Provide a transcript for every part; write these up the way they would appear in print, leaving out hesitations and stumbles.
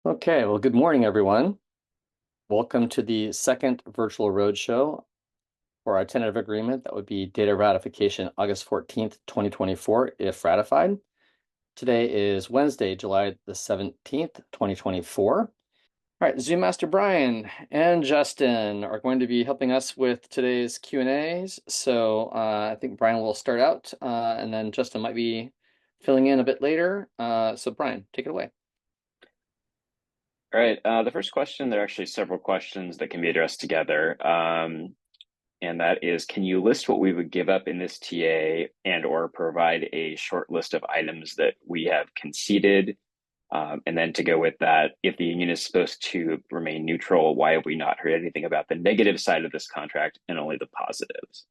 Okay, well, good morning, everyone. Welcome to the second virtual roadshow for our tentative agreement. That would be data ratification August 14th, 2024, if ratified. Today is Wednesday, July the 17th, 2024. All right, Zoom Master Brian and Justin are going to be helping us with today's Q&As. So I think Brian will start out, and then Justin might be filling in a bit later. So Brian, take it away. All right. The first question, there are actually several questions that can be addressed together. And that is, can you list what we would give up in this TA and or provide a short list of items that we have conceded? And then to go with that, if the union is supposed to remain neutral, why have we not heard anything about the negative side of this contract and only the positives?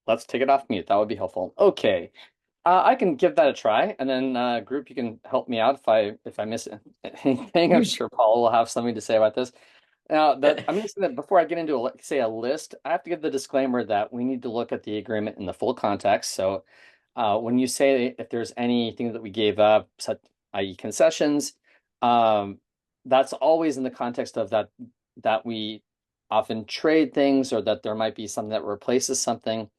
Let's take it off mute. That would be helpful. Okay. I can give that a try, and then group, you can help me out if I miss anything. I'm sure Paul will have something to say about this. Now, I'm going to say that before I get into a list, I have to give the disclaimer that we need to look at the agreement in the full context. So, when you say if there's anything that we gave up, such i.e., concessions, that's always in the context of that we often trade things or that there might be something that replaces something.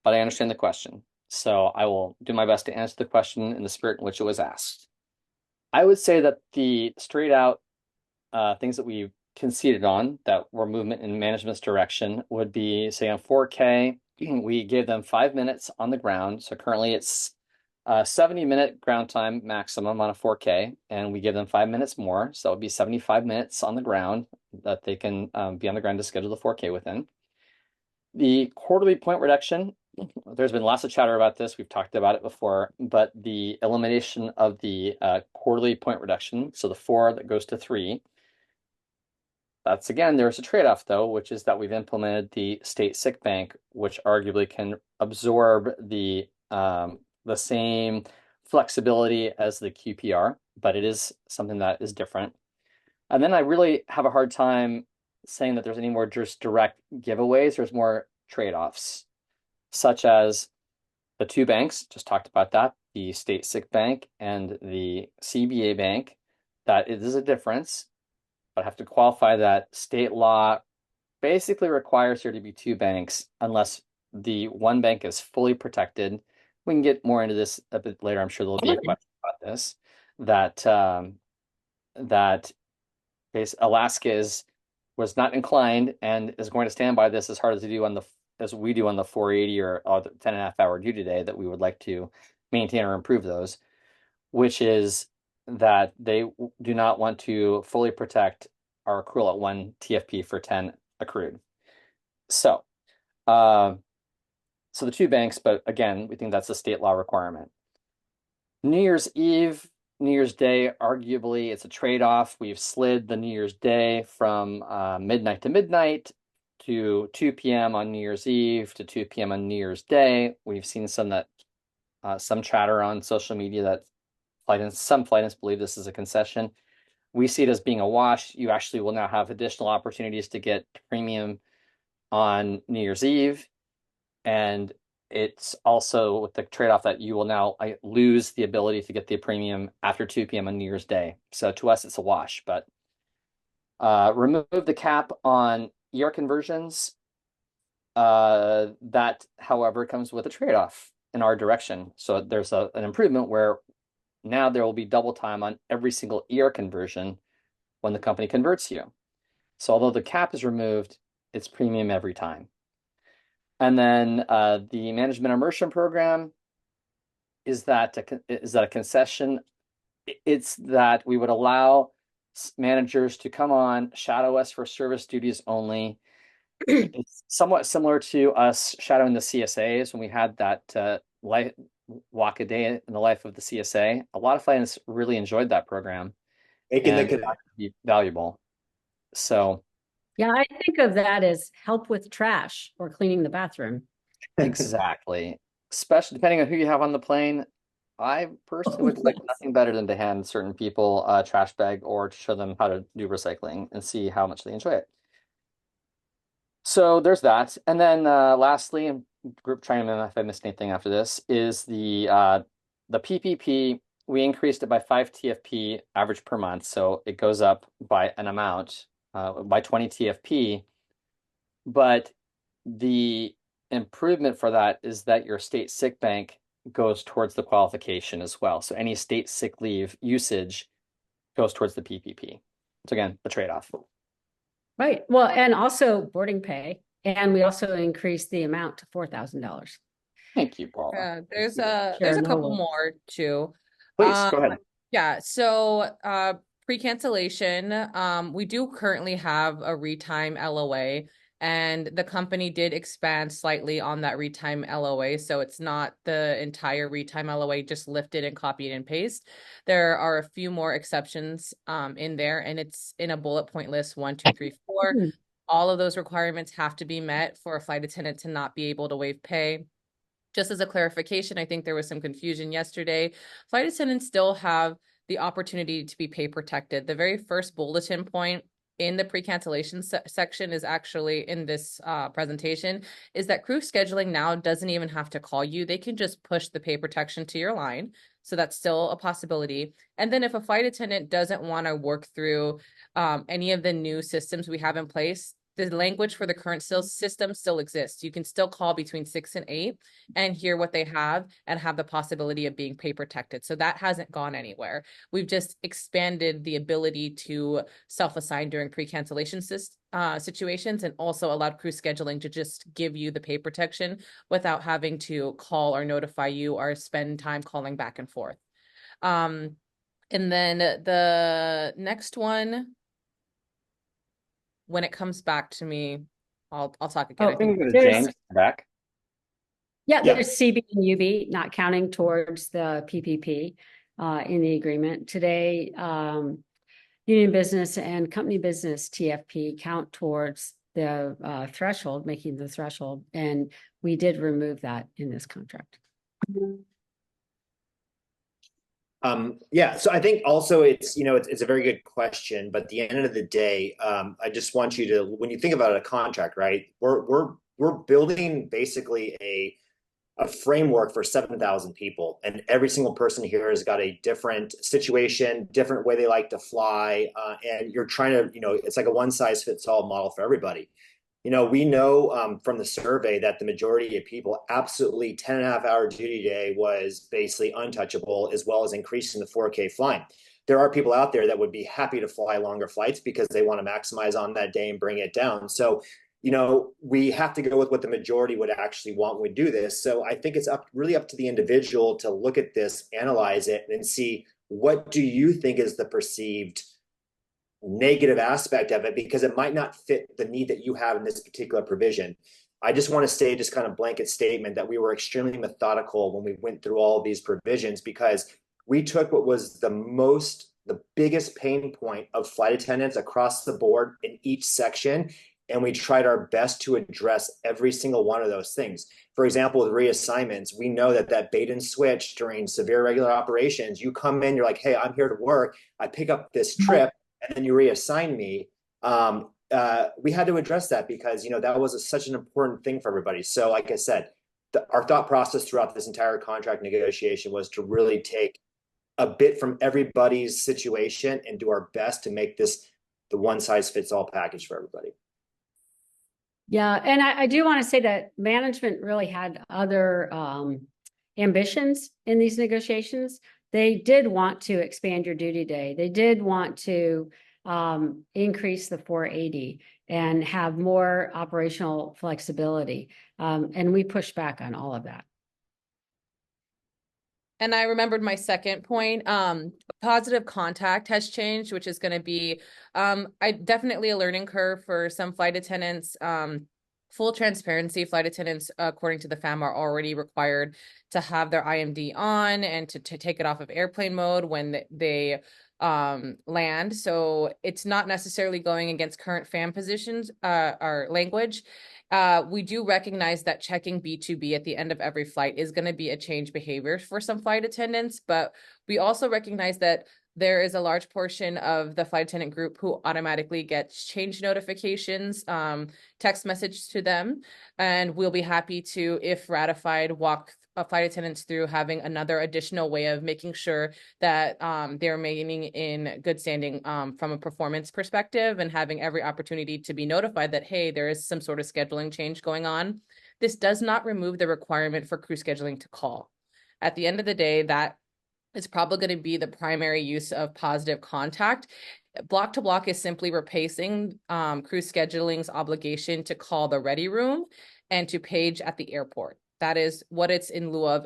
But I understand the question. So I will do my best to answer the question in the spirit in which it was asked. I would say that the straight out things that we conceded on that were movement in management's direction would be, say, on 4K, we gave them 5 minutes on the ground. So currently it's 70-minute ground time maximum on a 4K, and we give them 5 minutes more. So it would be 75 minutes on the ground that they can be on the ground to schedule the 4K within. The quarterly point reduction, there's been lots of chatter about this. We've talked about it before, but the elimination of the quarterly point reduction, so the 4 that goes to 3, that's again, there's a trade-off though, which is that we've implemented the state sick bank, which arguably can absorb the same flexibility as the QPR, but it is something that is different. And then I really have a hard time saying that there's any more just direct giveaways. There's more trade-offs, such as the two banks, just talked about that, the state sick bank and the CBA bank, that it is a difference, but I have to qualify that state law basically requires there to be two banks unless the one bank is fully protected. We can get more into this a bit later. I'm sure there'll be a question about this, that that Alaska was not inclined and is going to stand by this as hard as we do on the 480 or the 10.5 hour duty day, that we would like to maintain or improve those, which is that they do not want to fully protect our accrual at 1 TFP for 10 accrued. So, so the two banks, but again, we think that's a state law requirement. New Year's Eve, New Year's Day, arguably it's a trade-off. We've slid the New Year's Day from midnight to midnight to 2 p.m. on New Year's Eve to 2 p.m. on New Year's Day. We've seen some chatter on social media that some flight attendants believe this is a concession. We see it as being a wash. You actually will now have additional opportunities to get premium on New Year's Eve, and it's also with the trade-off that you will now lose the ability to get the premium after 2 p.m. on New Year's Day. So to us, it's a wash. But remove the cap on ER conversions. That, however, comes with a trade-off in our direction. So there's an improvement where now there will be double time on every single ER conversion when the company converts you. So although the cap is removed, it's premium every time. And then the management immersion program, is that a concession? It's that we would allow managers to come on, shadow us for service duties only. It's somewhat similar to us shadowing the CSAs when we had that walk a day in the life of the CSA. A lot of flights really enjoyed that program Making the and connection. be valuable. So Yeah, I think of that as help with trash or cleaning the bathroom. exactly, especially depending on who you have on the plane. I personally would like nothing better than to hand certain people a trash bag or to show them how to do recycling and see how much they enjoy it. So there's that. And then lastly, and group chime in if I missed anything after this, is the PPP we increased it by 5 TFP average per month, so it goes up by an amount, by 20 TFP. But the improvement for that is that your state sick bank goes towards the qualification as well. So any state sick leave usage goes towards the PPP. So again, the trade-off. Right. Well, and also boarding pay. And we also increased the amount to $4,000. Thank you, Paula. Yeah, there's Sure, a no couple worries. more too. Please go ahead. Yeah, so pre-cancellation, we do currently have a retime LOA, and the company did expand slightly on that retime LOA, so it's not the entire retime LOA just lifted and copied and paste. There are a few more exceptions in there, and it's in a bullet point list 1, 2, 3, 4. All of those requirements have to be met for a flight attendant to not be able to waive pay. Just as a clarification, I think there was some confusion yesterday. Flight attendants still have the opportunity to be pay protected. The very first bulletin point in the pre-cancellation section is actually in this presentation, is that crew scheduling now doesn't even have to call you. They can just push the pay protection to your line. So that's still a possibility. And then if a flight attendant doesn't want to work through any of the new systems we have in place, the language for the current system still exists. You can still call between 6 and 8 and hear what they have and have the possibility of being pay protected. So that hasn't gone anywhere. We've just expanded the ability to self-assign during pre-cancellation situations, and also allowed crew scheduling to just give you the pay protection without having to call or notify you or spend time calling back and forth. And then the next one, when it comes back to me, I'll talk again. I think James back. Yeah, there's CB and UB not counting towards the PPP in the agreement. Today, union business and company business TFP count towards the threshold, making the threshold, and we did remove that in this contract. Yeah, so I think also it's, it's a very good question, but at the end of the day, I just want you to, when you think about a contract, right, we're building basically a framework for 7,000 people, and every single person here has got a different situation, different way they like to fly, and you're trying to, it's like a one size fits all model for everybody. We know from the survey that the majority of people, absolutely 10.5-hour duty day was basically untouchable, as well as increasing the 4K flying. There are people out there that would be happy to fly longer flights because they want to maximize on that day and bring it down. So, we have to go with what the majority would actually want when we do this. So I think it's really up to the individual to look at this, analyze it, and see, what do you think is the perceived negative aspect of it, because it might not fit the need that you have in this particular provision. I just want to say, just kind of blanket statement, that we were extremely methodical when we went through all of these provisions, because we took what was the biggest pain point of flight attendants across the board in each section, and we tried our best to address every single one of those things. For example, with reassignments, we know that bait and switch during severe regular operations, you come in, you're like, hey, I'm here to work, I pick up this trip, and then you reassign me. We had to address that because, that was such an important thing for everybody. So like I said, our thought process throughout this entire contract negotiation was to really take a bit from everybody's situation and do our best to make this the one size fits all package for everybody. Yeah, and I do want to say that management really had other ambitions in these negotiations. They did want to expand your duty day. They did want to increase the 480 and have more operational flexibility. And we pushed back on all of that. And I remembered my second point. Positive contact has changed, which is going to be definitely a learning curve for some flight attendants. Full transparency, flight attendants, according to the FAM, are already required to have their IMD on and to take it off of airplane mode when they land. So it's not necessarily going against current FAM positions or language. We do recognize that checking B2B at the end of every flight is going to be a change behavior for some flight attendants, but we also recognize that there is a large portion of the flight attendant group who automatically gets change notifications, text message to them, and we'll be happy to, if ratified, walk flight attendants through having another additional way of making sure that they're remaining in good standing from a performance perspective, and having every opportunity to be notified that, hey, there is some sort of scheduling change going on. This does not remove the requirement for crew scheduling to call. At the end of the day, that is probably going to be the primary use of positive contact. Block to block is simply replacing crew scheduling's obligation to call the ready room and to page at the airport. That is what it's in lieu of.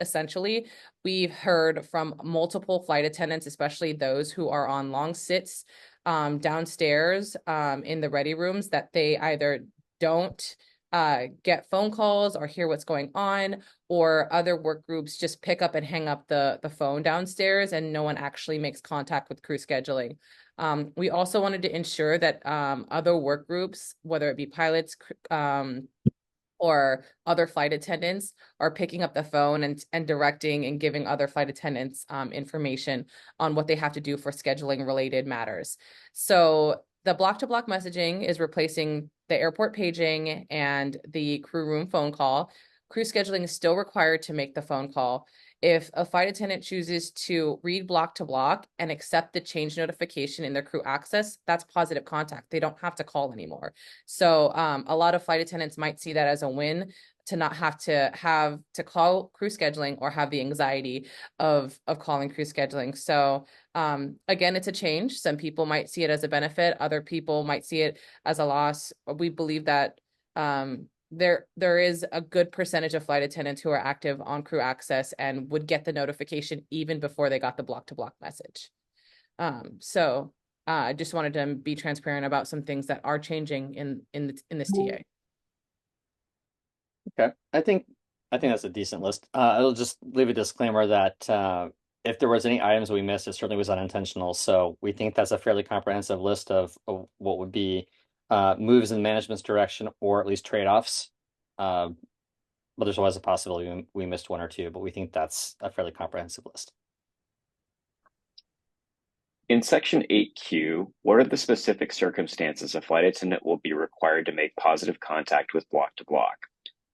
Essentially, we've heard from multiple flight attendants, especially those who are on long sits downstairs in the ready rooms, that they either don't get phone calls or hear what's going on, or other work groups just pick up and hang up the phone downstairs and no one actually makes contact with crew scheduling. We also wanted to ensure that other work groups, whether it be pilots or other flight attendants, are picking up the phone and directing and giving other flight attendants information on what they have to do for scheduling related matters. So the block-to-block messaging is replacing the airport paging and the crew room phone call. Crew scheduling is still required to make the phone call. If a flight attendant chooses to read block to block and accept the change notification in their crew access, that's positive contact. They don't have to call anymore. So a lot of flight attendants might see that as a win, to not have to call crew scheduling or have the anxiety of calling crew scheduling. So again, it's a change. Some people might see it as a benefit. Other people might see it as a loss. We believe that there is a good percentage of flight attendants who are active on crew access and would get the notification even before they got the block to block message. So I just wanted to be transparent about some things that are changing in this TA. Okay, I think that's a decent list. I'll just leave a disclaimer that if there was any items we missed, it certainly was unintentional. So we think that's a fairly comprehensive list of what would be moves in management's direction, or at least trade-offs. But there's always a possibility we missed one or two, but we think that's a fairly comprehensive list. In Section 8Q, what are the specific circumstances a flight attendant will be required to make positive contact with block to block?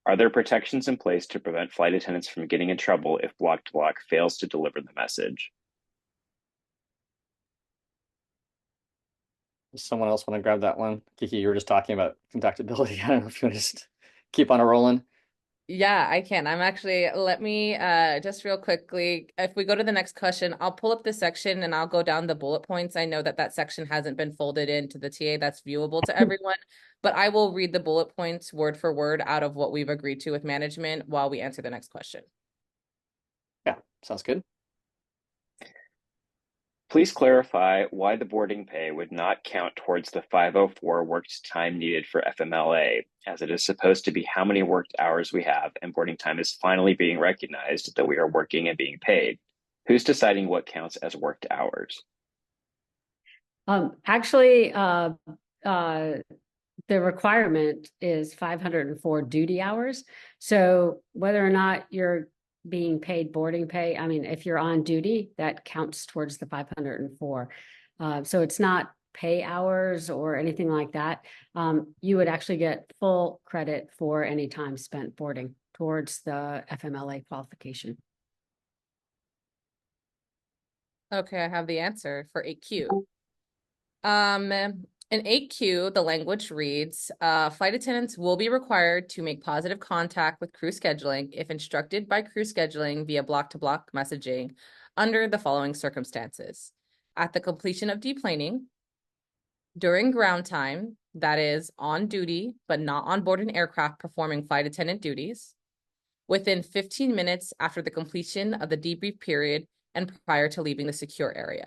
Are there protections in place to prevent flight attendants from getting in trouble if block to block fails to deliver the message? Does someone else want to grab that one? Kiki, you were just talking about contactability. I don't know if you want to just keep on a rolling. Yeah, I can. I'm actually, let me just real quickly, if we go to the next question, I'll pull up this section and I'll go down the bullet points. I know that section hasn't been folded into the TA that's viewable to everyone, but I will read the bullet points word for word out of what we've agreed to with management while we answer the next question. Yeah, sounds good. Please clarify why the boarding pay would not count towards the 504 worked time needed for FMLA, as it is supposed to be how many worked hours we have, and boarding time is finally being recognized that we are working and being paid. Who's deciding what counts as worked hours? Actually, the requirement is 504 duty hours. So whether or not you're being paid boarding pay, I mean, if you're on duty, that counts towards the 504. So it's not pay hours or anything like that. You would actually get full credit for any time spent boarding towards the FMLA qualification. Okay, I have the answer for 8Q. In 8Q, the language reads, flight attendants will be required to make positive contact with crew scheduling if instructed by crew scheduling via block-to-block messaging under the following circumstances. At the completion of deplaning, during ground time, that is on duty, but not on board an aircraft performing flight attendant duties, within 15 minutes after the completion of the debrief period and prior to leaving the secure area.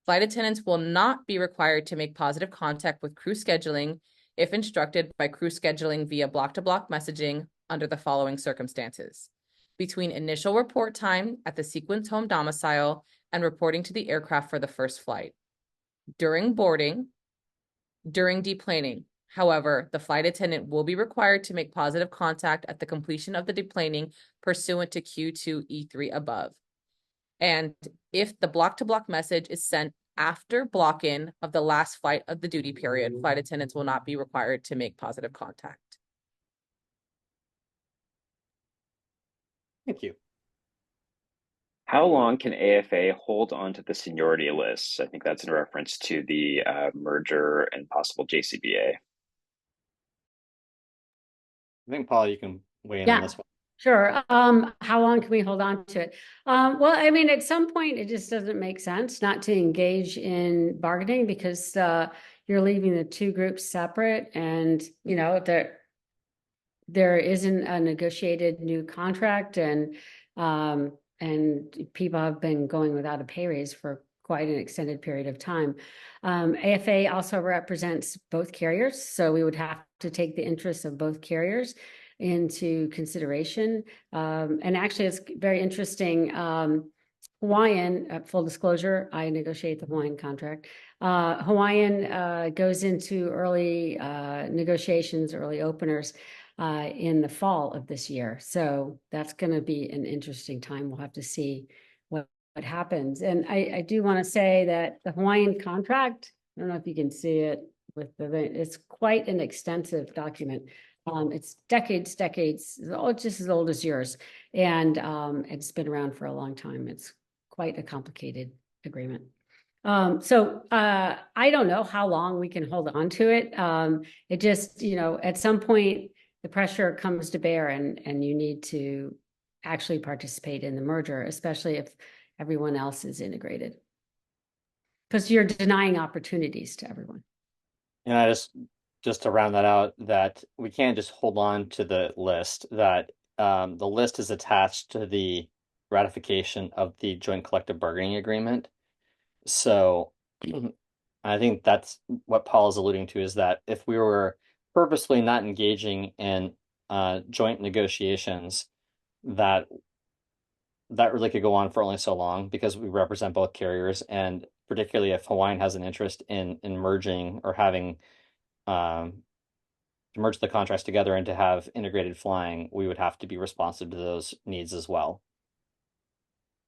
Flight attendants will not be required to make positive contact with crew scheduling if instructed by crew scheduling via block-to-block messaging under the following circumstances: between initial report time at the sequence home domicile and reporting to the aircraft for the first flight, during boarding, during deplaning. However, the flight attendant will be required to make positive contact at the completion of the deplaning pursuant to Q2E3 above. And if the block-to-block message is sent after block-in of the last flight of the duty period, flight attendants will not be required to make positive contact. Thank you. How long can AFA hold on to the seniority lists? I think that's in reference to the merger and possible JCBA. I think, Paul, you can weigh in on Yeah, this one. sure. How long can we hold on to it? Well, I mean, at some point, it just doesn't make sense not to engage in bargaining because you're leaving the two groups separate, and you know there isn't a negotiated new contract, and people have been going without a pay raise for quite an extended period of time. AFA also represents both carriers, so we would have to take the interests of both carriers into consideration. And actually, it's very interesting. Hawaiian, full disclosure, I negotiate the Hawaiian contract. Hawaiian goes into early negotiations, early openers in the fall of this year. So that's going to be an interesting time. We'll have to see what happens. And I do want to say that the Hawaiian contract, I don't know if you can see it with it's quite an extensive document. It's decades, just as old as yours. And it's been around for a long time. It's quite a complicated agreement. So I don't know how long we can hold on to it. It just, you know, at some point the pressure comes to bear and you need to actually participate in the merger, especially if everyone else is integrated. Because you're denying opportunities to everyone. And I just to round that out, that we can't just hold on to the list, that the list is attached to the ratification of the joint collective bargaining agreement. So I think that's what Paul is alluding to, is that if we were purposely not engaging in joint negotiations, that really could go on for only so long because we represent both carriers, and particularly if Hawaiian has an interest in merging or having to merge the contracts together and to have integrated flying, we would have to be responsive to those needs as well.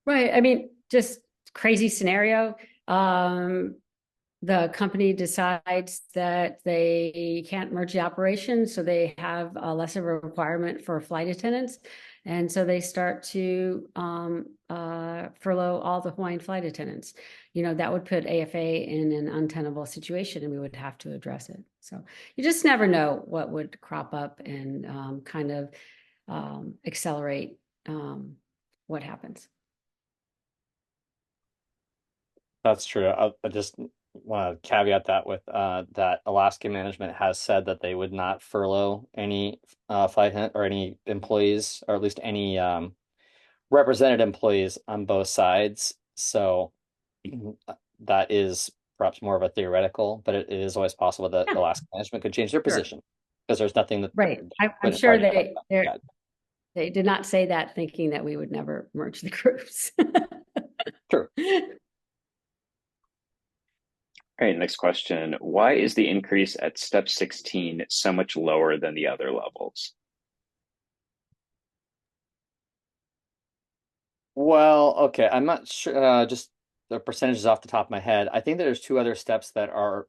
Right. I mean, just crazy scenario. The company decides that they can't merge the operation, so they have less of a requirement for flight attendants. And so they start to furlough all the Hawaiian flight attendants. You know, that would put AFA in an untenable situation and we would have to address it. So you just never know what would crop up and kind of accelerate what happens. That's true. I just want to caveat that with that Alaska management has said that they would not furlough any flight attendant or any employees, or at least any represented employees on both sides. So that is perhaps more of a theoretical, but it is always possible that Yeah. Alaska management could change their position because there's nothing that Right. I'm put in sure writing about they that. they did not say that thinking that we would never merge the groups. True. All right, next question. Why is the increase at step 16 so much lower than the other levels? Well, okay, I'm not sure, just the percentages off the top of my head. I think there's two other steps that are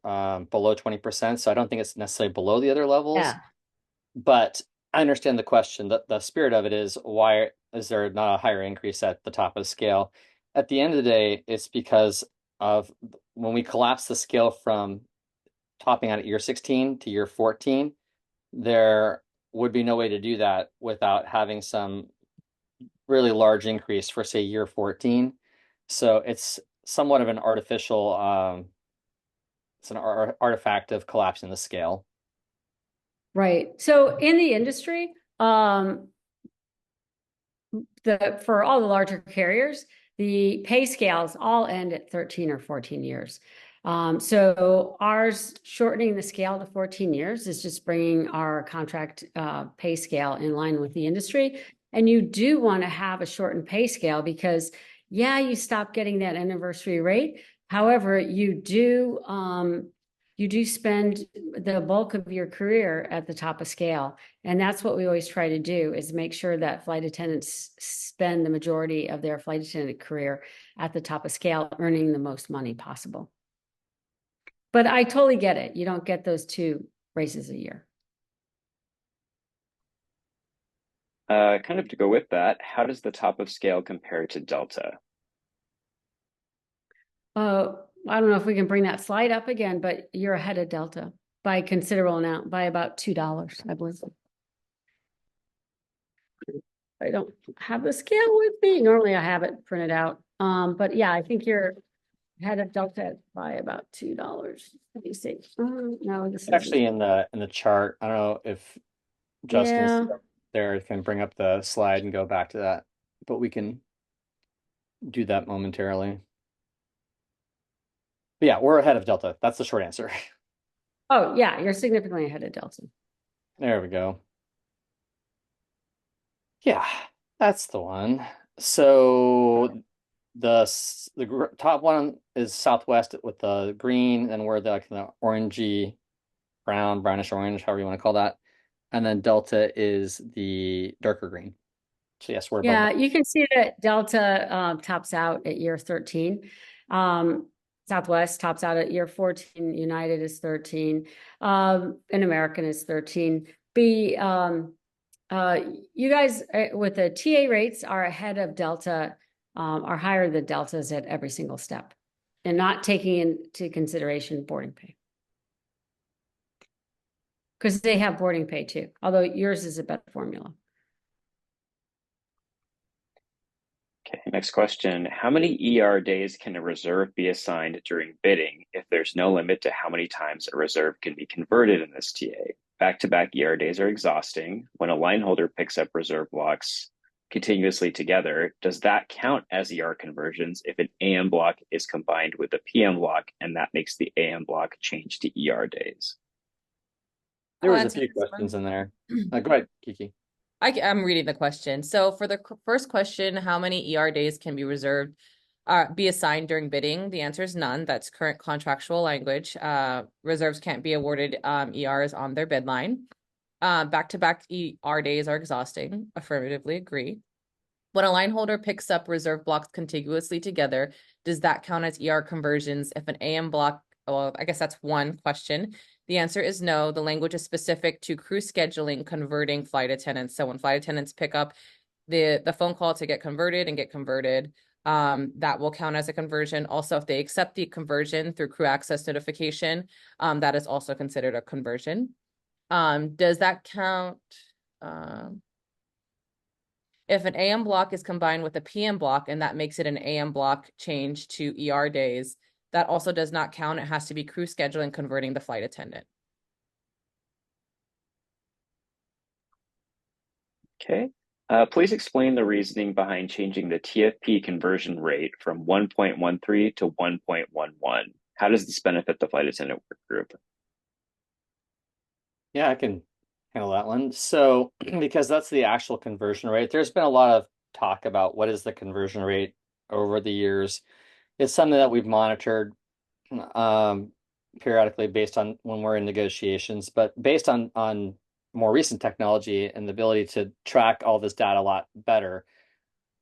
below 20%, so I don't think it's necessarily below the other levels. Yeah. But I understand the question. The spirit of it is, why is there not a higher increase at the top of the scale? At the end of the day, it's because of when we collapse the scale from topping out at year 16 to year 14, there would be no way to do that without having some really large increase for, say, year 14. So it's somewhat of an artificial, it's an artifact of collapsing the scale. Right. So in the industry, for all the larger carriers, the pay scales all end at 13 or 14 years. So ours shortening the scale to 14 years is just bringing our contract pay scale in line with the industry. And you do want to have a shortened pay scale because, yeah, you stop getting that anniversary rate. However, you do spend the bulk of your career at the top of scale. And that's what we always try to do, is make sure that flight attendants spend the majority of their flight attendant career at the top of scale, earning the most money possible. But I totally get it. You don't get those two raises a year. Kind of to go with that, how does the top of scale compare to Delta? I don't know if we can bring that slide up again, but you're ahead of Delta by a considerable amount, by about $2, I believe. I don't have the scale with me. Normally I have it printed out. But yeah, I think you're ahead of Delta by about $2. Let me see. No, this is Actually in the chart. I don't know if Justin's yeah. there can bring up the slide and go back to that, but we can do that momentarily. But yeah, we're ahead of Delta. That's the short answer. Oh yeah, you're significantly ahead of Delta. There we go. Yeah, that's the one. So the top one is Southwest with the green, and we're the orangey brown, brownish orange, however you want to call that. And then Delta is the darker green. So yes, we're above Yeah, that. you can see that Delta tops out at year 13. Southwest tops out at year 14. United is 13. And American is 13. B, you guys with the TA rates are ahead of Delta, are higher than Deltas at every single step, and not taking into consideration boarding pay. Because they have boarding pay too, although yours is a better formula. Okay, next question. How many ER days can a reserve be assigned during bidding if there's no limit to how many times a reserve can be converted in this TA? Back-to-back ER days are exhausting. When a line holder picks up reserve blocks continuously together, does that count as ER conversions if an AM block is combined with a PM block and that makes the AM block change to ER days? There I'll was a answer few this questions one. in there. Go ahead, Kiki. I'm reading the question. So for the first question, how many ER days can be reserved, be assigned during bidding? The answer is none. That's current contractual language. Reserves can't be awarded ERs on their bid line. Back-to-back ER days are exhausting. Affirmatively agree. When a line holder picks up reserve blocks contiguously together, does that count as ER conversions if an AM block, well, I guess that's one question. The answer is no. The language is specific to crew scheduling, converting flight attendants. So when flight attendants pick up the phone call to get converted and get converted, that will count as a conversion. Also, if they accept the conversion through crew access notification, that is also considered a conversion. Does that count? If an AM block is combined with a PM block and that makes it an AM block change to ER days, that also does not count. It has to be crew scheduling converting the flight attendant. Okay. Please explain the reasoning behind changing the TFP conversion rate from 1.13 to 1.11. How does this benefit the flight attendant work group? Yeah, I can handle that one. So, because that's the actual conversion rate, there's been a lot of talk about what is the conversion rate over the years. It's something that we've monitored periodically based on when we're in negotiations, but based on more recent technology and the ability to track all this data a lot better,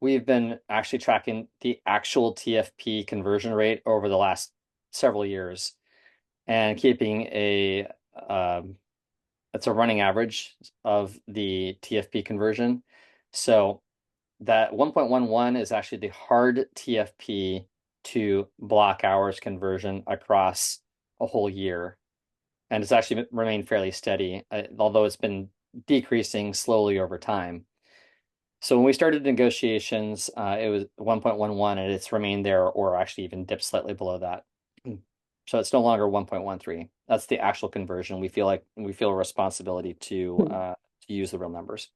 we've been actually tracking the actual TFP conversion rate over the last several years and keeping it's a running average of the TFP conversion. So that 1.11 is actually the hard TFP to block hours conversion across a whole year. And it's actually remained fairly steady, although it's been decreasing slowly over time. So when we started negotiations, it was 1.11 and it's remained there or actually even dipped slightly below that. So it's no longer 1.13. That's the actual conversion. We feel a responsibility to use the real numbers.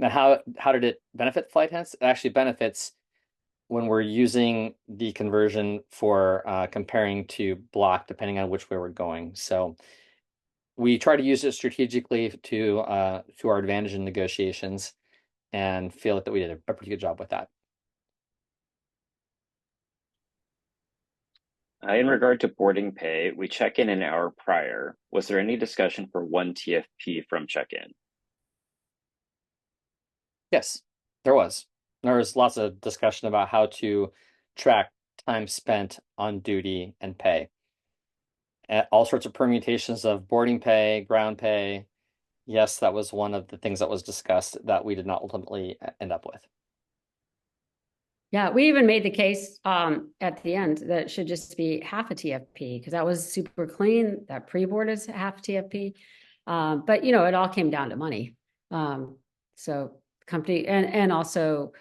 Now, how did it benefit flight attendants? It actually benefits when we're using the conversion for comparing to block, depending on which way we're going. So we try to use it strategically to our advantage in negotiations, and feel that we did a pretty good job with that. In regard to boarding pay, we check in an hour prior. Was there any discussion for one TFP from check-in? Yes, there was. There was lots of discussion about how to track time spent on duty and pay. All sorts of permutations of boarding pay, ground pay, yes, that was one of the things that was discussed that we did not ultimately end up with. Yeah, we even made the case at the end that it should just be half a TFP because that was super clean. That pre-board is half TFP. But it all came down to money. So company and also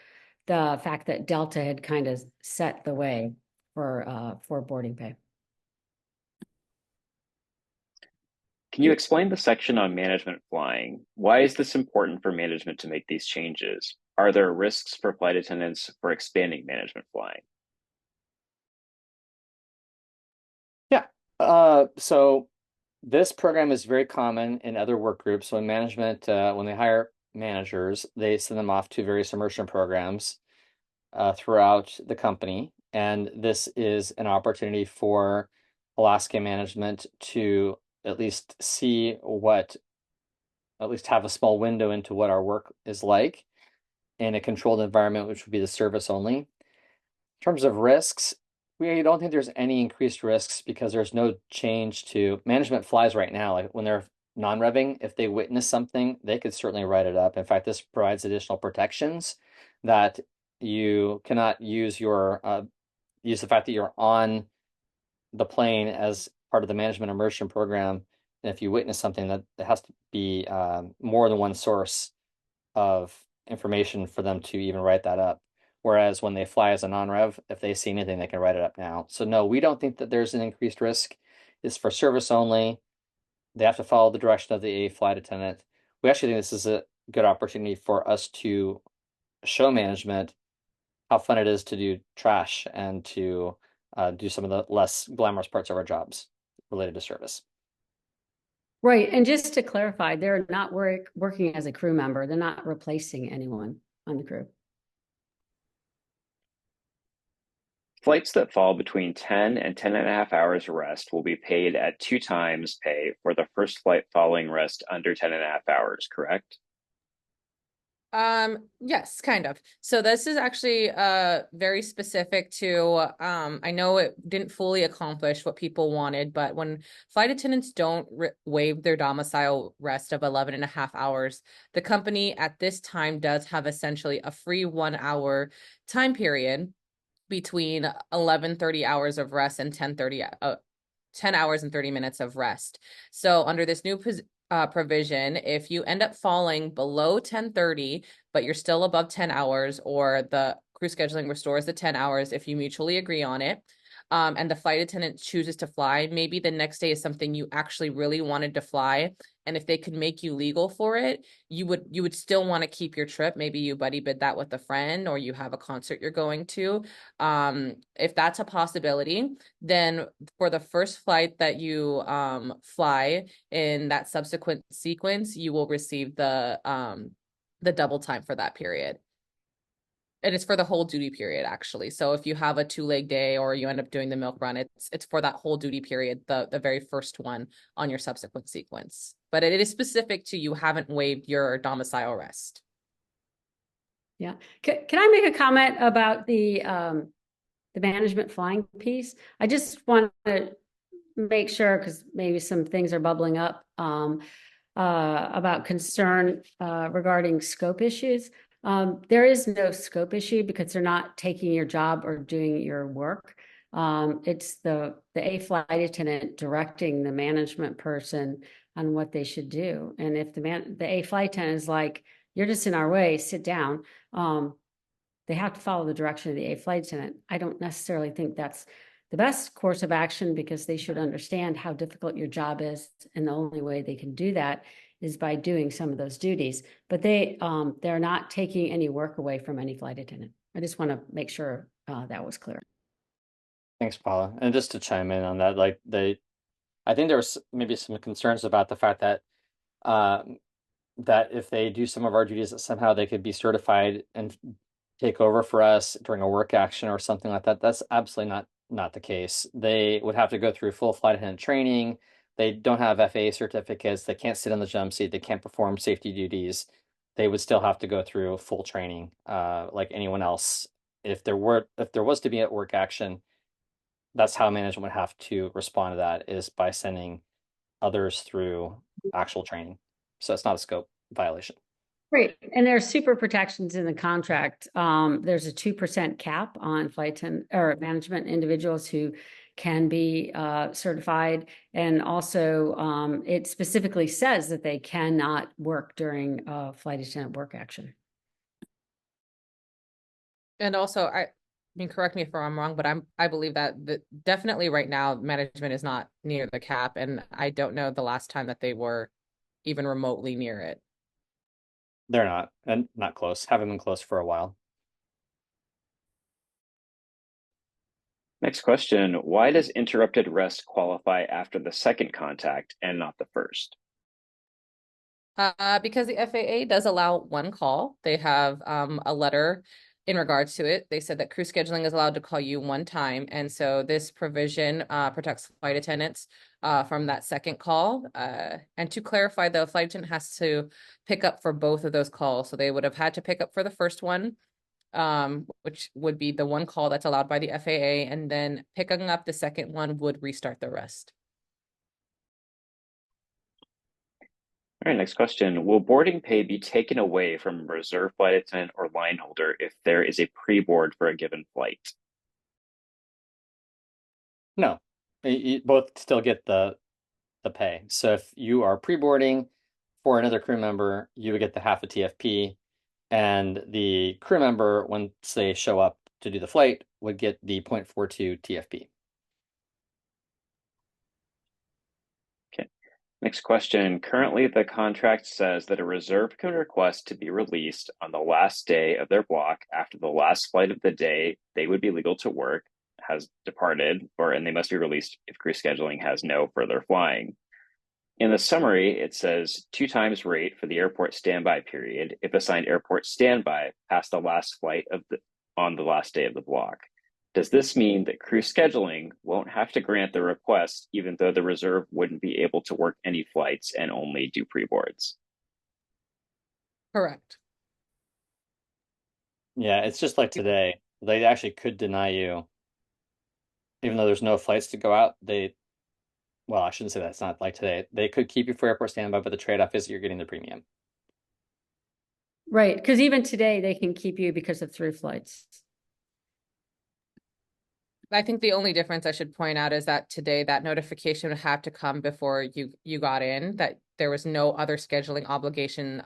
the fact that Delta had kind of set the way for boarding pay. Can you explain the section on management flying? Why is this important for management to make these changes? Are there risks for flight attendants for expanding management flying? Yeah. So this program is very common in other work groups. When management, when they hire managers, they send them off to various immersion programs throughout the company. And this is an opportunity for Alaska management to at least see at least have a small window into what our work is like in a controlled environment, which would be the service only. In terms of risks, we don't think there's any increased risks because there's no change to management flies right now. Like when they're non-revving, if they witness something, they could certainly write it up. In fact, this provides additional protections that you cannot use use the fact that you're on the plane as part of the management immersion program. And if you witness something, that it has to be more than one source of information for them to even write that up. Whereas when they fly as a non-rev, if they see anything, they can write it up now. So no, we don't think that there's an increased risk. It's for service only. They have to follow the direction of the flight attendant. We actually think this is a good opportunity for us to show management how fun it is to do trash and to do some of the less glamorous parts of our jobs related to service. Right. And just to clarify, they're not working as a crew member. They're not replacing anyone on the crew. Flights that fall between 10 and 10.5 hours rest will be paid at 2 times pay for the first flight following rest under 10.5 hours, correct? Yes, kind of. So this is actually very specific to I know it didn't fully accomplish what people wanted, but when flight attendants don't waive their domicile rest of 11.5 hours, the company at this time does have essentially a free 1 hour time period between 11:30 hours of rest and 10 hours and 30 minutes of rest. So under this new provision, if you end up falling below 10:30, but you're still above 10 hours, or the crew scheduling restores the 10 hours if you mutually agree on it, and the flight attendant chooses to fly, maybe the next day is something you actually really wanted to fly, and if they could make you legal for it, you would still want to keep your trip. Maybe you buddy bid that with a friend, or you have a concert you're going to. If that's a possibility, then for the first flight that you fly in that subsequent sequence, you will receive the double time for that period. And it's for the whole duty period, actually. So if you have a 2-leg day or you end up doing the milk run, it's for that whole duty period, the very first one on your subsequent sequence. But it is specific to you haven't waived your domicile rest. Yeah. Can I make a comment about the management flying piece? I just want to make sure, because maybe some things are bubbling up about concern regarding scope issues. There is no scope issue because they're not taking your job or doing your work. It's the A flight attendant directing the management person on what they should do. And if the A flight attendant is like, you're just in our way, sit down, they have to follow the direction of the A flight attendant. I don't necessarily think that's the best course of action, because they should understand how difficult your job is, and the only way they can do that is by doing some of those duties. But they're not taking any work away from any flight attendant. I just want to make sure that was clear. Thanks, Paula. And just to chime in on that, I think there was maybe some concerns about the fact that that if they do some of our duties, that somehow they could be certified and take over for us during a work action or something like that. That's absolutely not the case. They would have to go through full flight attendant training. They don't have FAA certificates. They can't sit on the jump seat. They can't perform safety duties. They would still have to go through full training, like anyone else. If there was to be a work action, that's how management would have to respond to that, is by sending others through actual training. So it's not a scope violation. Great. And there are super protections in the contract. There's a 2% cap on flight or management individuals who can be certified. And also it specifically says that they cannot work during flight attendant work action. And also, I mean, correct me if I'm wrong, but I believe that definitely right now management is not near the cap, and I don't know the last time that they were even remotely near it. They're not, and not close. Haven't been close for a while. Next question, why does interrupted rest qualify after the second contact and not the first? Because the FAA does allow one call. They have a letter in regards to it. They said that crew scheduling is allowed to call you one time. And so this provision protects flight attendants from that second call. And to clarify, the flight attendant has to pick up for both of those calls. So they would have had to pick up for the first one, which would be the one call that's allowed by the FAA. And then picking up the second one would restart the rest. All right, next question. Will boarding pay be taken away from a reserve flight attendant or line holder if there is a pre-board for a given flight? No, you both still get the pay. So if you are pre-boarding for another crew member, you would get the half a TFP, and the crew member, once they show up to do the flight, would get the 0.42 TFP. Next question. Currently, the contract says that a reserve can request to be released on the last day of their block after the last flight of the day they would be legal to work has departed, and they must be released if crew scheduling has no further flying. In the summary, it says 2 times rate for the airport standby period if assigned airport standby past the last flight on the last day of the block. Does this mean that crew scheduling won't have to grant the request even though the reserve wouldn't be able to work any flights and only do pre-boards? Correct. Yeah, it's just like today. They actually could deny you, even though there's no flights to go out. Well, I shouldn't say that. It's not like today. They could keep you for airport standby, but the trade-off is you're getting the premium. Right. Because even today they can keep you because of through flights. I think the only difference I should point out is that today that notification would have to come before you got in, that there was no other scheduling obligation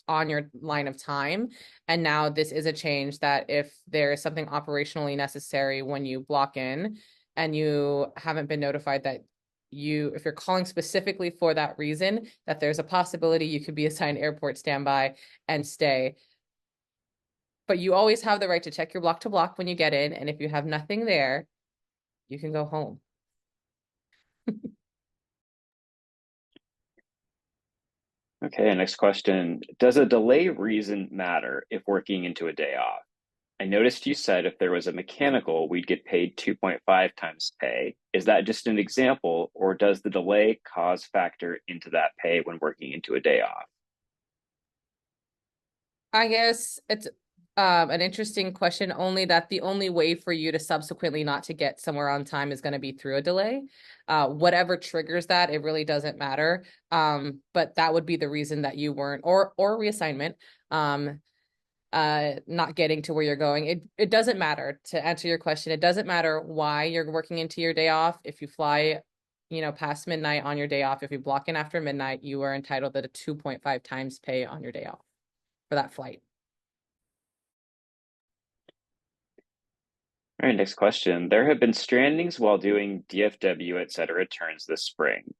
on your line of time. And now this is a change that if there is something operationally necessary when you block in and you haven't been notified that if you're calling specifically for that reason, that there's a possibility you could be assigned airport standby and stay. But you always have the right to check your block to block when you get in. And if you have nothing there, you can go home. Okay, next question. Does a delay reason matter if working into a day off? I noticed you said if there was a mechanical, we'd get paid 2.5 times pay. Is that just an example, or does the delay cause factor into that pay when working into a day off? I guess it's an interesting question, only that the only way for you to subsequently not to get somewhere on time is going to be through a delay. Whatever triggers that, it really doesn't matter. But that would be the reason that you weren't, or reassignment, not getting to where you're going. It doesn't matter. To answer your question, it doesn't matter why you're working into your day off. If you fly, past midnight on your day off, if you block in after midnight, you are entitled to 2.5 times pay on your day off for that flight. All right, next question. There have been strandings while doing DFW, et cetera, turns this spring.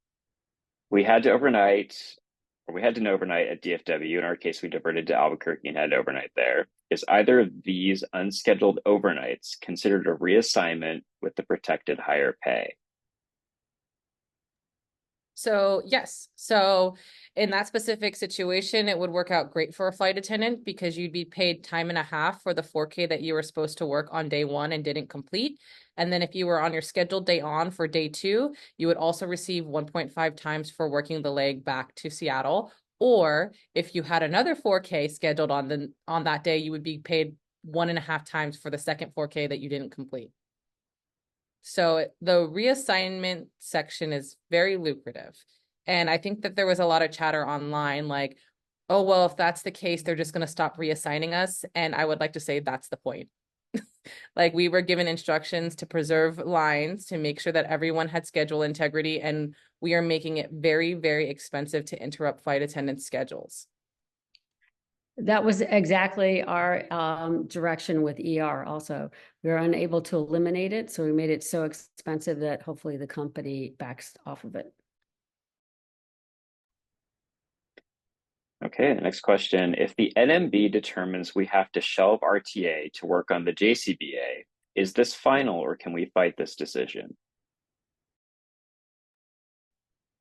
We had to overnight at DFW. In our case, we diverted to Albuquerque and had overnight there. Is either of these unscheduled overnights considered a reassignment with the protected higher pay? So yes. So in that specific situation, it would work out great for a flight attendant because you'd be paid time and a half for the 4K that you were supposed to work on day 1 and didn't complete. And then if you were on your scheduled day on for day 2, you would also receive 1.5 times for working the leg back to Seattle. Or if you had another 4K scheduled on that day, you would be paid 1.5 times for the second 4K that you didn't complete. So the reassignment section is very lucrative. And I think that there was a lot of chatter online like, oh, well, if that's the case, they're just going to stop reassigning us. And I would like to say that's the point. Like we were given instructions to preserve lines to make sure that everyone had schedule integrity, and we are making it very, very expensive to interrupt flight attendants' schedules. That was exactly our direction with ER also. We were unable to eliminate it, so we made it so expensive that hopefully the company backs off of it. Okay, the next question. If the NMB determines we have to shelve our TA to work on the JCBA, is this final or can we fight this decision?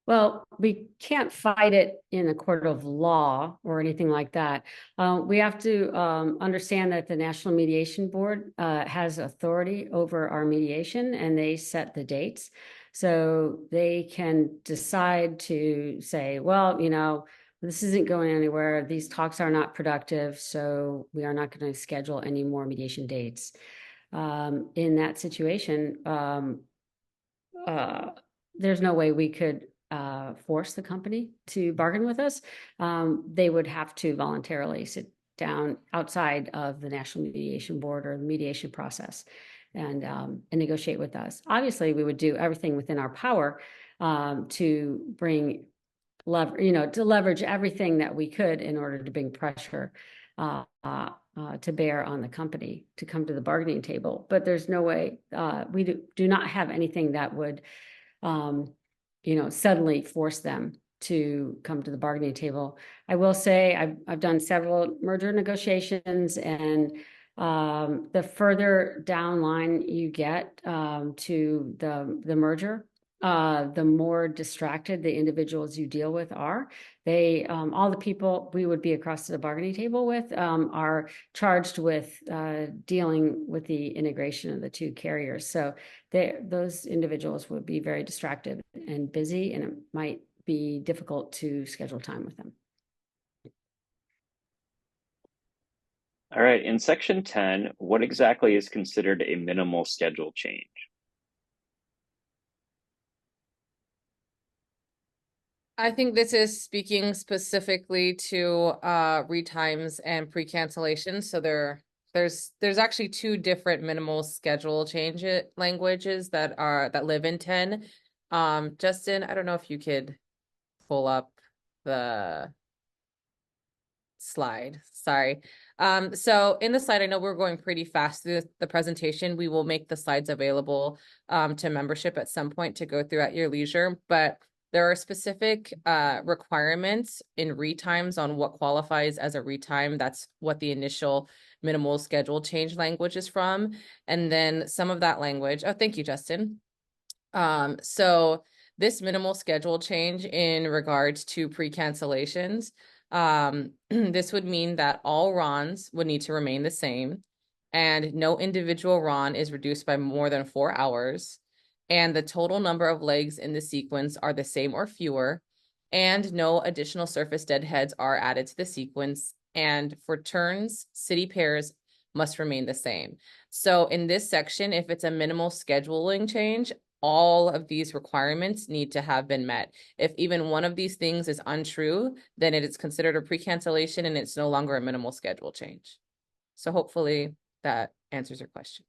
Well, we can't fight it in a court of law or anything like that. We have to understand that the National Mediation Board has authority over our mediation, and they set the dates. So they can decide to say, well, you know, this isn't going anywhere. These talks are not productive, so we are not going to schedule any more mediation dates. In that situation, there's no way we could force the company to bargain with us. They would have to voluntarily sit down outside of the National Mediation Board or the mediation process and negotiate with us. Obviously, we would do everything within our power to bring to leverage everything that we could in order to bring pressure to bear on the company to come to the bargaining table. But there's no way we do not have anything that would suddenly force them to come to the bargaining table. I will say I've done several merger negotiations, and the further down line you get to the merger, the more distracted the individuals you deal with are. They all the people we would be across the bargaining table with are charged with dealing with the integration of the two carriers. So those individuals would be very distracted and busy, and it might be difficult to schedule time with them. All right, in section 10, what exactly is considered a minimal schedule change? I think this is speaking specifically to retimes and pre-cancellations. So there's actually two different minimal schedule change languages that live in 10. Justin, I don't know if you could pull up the slide. Sorry. So in the slide, I know we're going pretty fast through the presentation. We will make the slides available to membership at some point to go through at your leisure, but there are specific requirements in retimes on what qualifies as a retime. That's what the initial minimal schedule change language is from. And then some of that language, oh, thank you, Justin. So this minimal schedule change in regards to pre-cancellations, this would mean that all RONs would need to remain the same, and no individual RON is reduced by more than 4 hours, and the total number of legs in the sequence are the same or fewer, and no additional surface deadheads are added to the sequence, and for turns, city pairs must remain the same. So in this section, if it's a minimal scheduling change, all of these requirements need to have been met. If even one of these things is untrue, then it is considered a pre-cancellation and it's no longer a minimal schedule change. So hopefully that answers your question.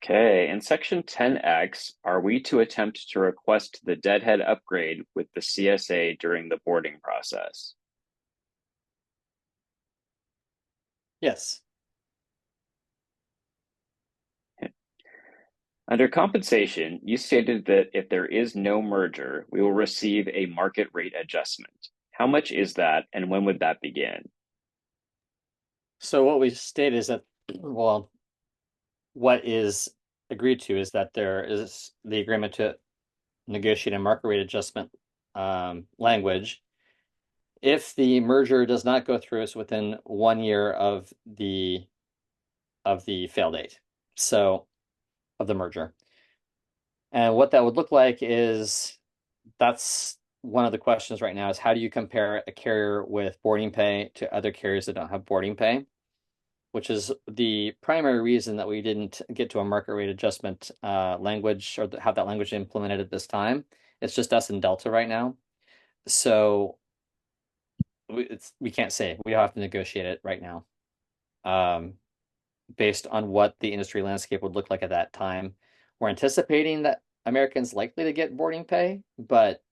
Okay, in section 10X, are we to attempt to request the deadhead upgrade with the CSA during the boarding process? Yes. Under compensation, you stated that if there is no merger, we will receive a market rate adjustment. How much is that, and when would that begin? So what we state is that, well, what is agreed to is that there is the agreement to negotiate a market rate adjustment language. If the merger does not go through, it's within 1 year of the fail date. So of the merger. And what that would look like is that's one of the questions right now is how do you compare a carrier with boarding pay to other carriers that don't have boarding pay? which is the primary reason that we didn't get to a market rate adjustment language or have that language implemented at this time. It's just us and Delta right now. So we can't say. We have to negotiate it right now, based on what the industry landscape would look like at that time. We're anticipating that Americans likely to get boarding pay, but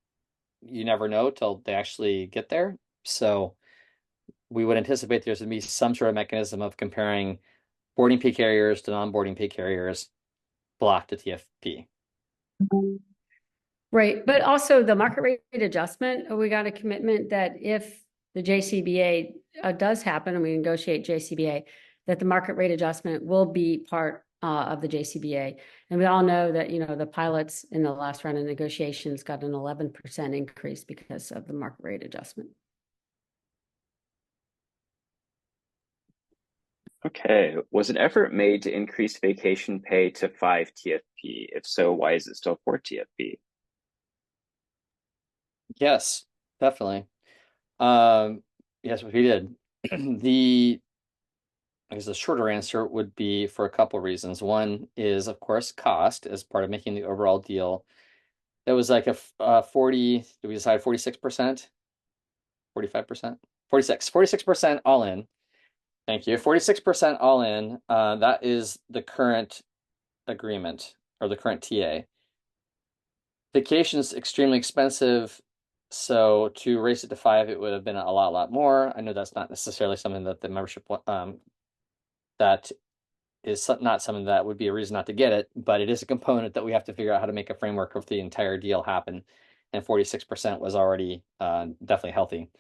you never know till they actually get there. So we would anticipate there's going to be some sort of mechanism of comparing boarding pay carriers to non-boarding pay carriers, block to TFP. Right, but also the market rate adjustment, we got a commitment that if the JCBA does happen and we negotiate JCBA, that the market rate adjustment will be part of the JCBA. And we all know that, the pilots in the last round of negotiations got an 11% increase because of the market rate adjustment. Okay. Was an effort made to increase vacation pay to 5 TFP? If so, why is it still 4 TFP? Yes, definitely. Yes, we did. I guess the shorter answer would be for a couple reasons. One is, of course, cost as part of making the overall deal. It was like a 40, did we decide 46%? 45%? 46% all in. Thank you. 46% all in. That is the current agreement or the current TA. Vacation's extremely expensive, so to raise it to 5, it would have been a lot more. I know that's not necessarily something that the membership that is not something that would be a reason not to get it, but it is a component that we have to figure out how to make a framework of the entire deal happen. And 46% was already definitely healthy.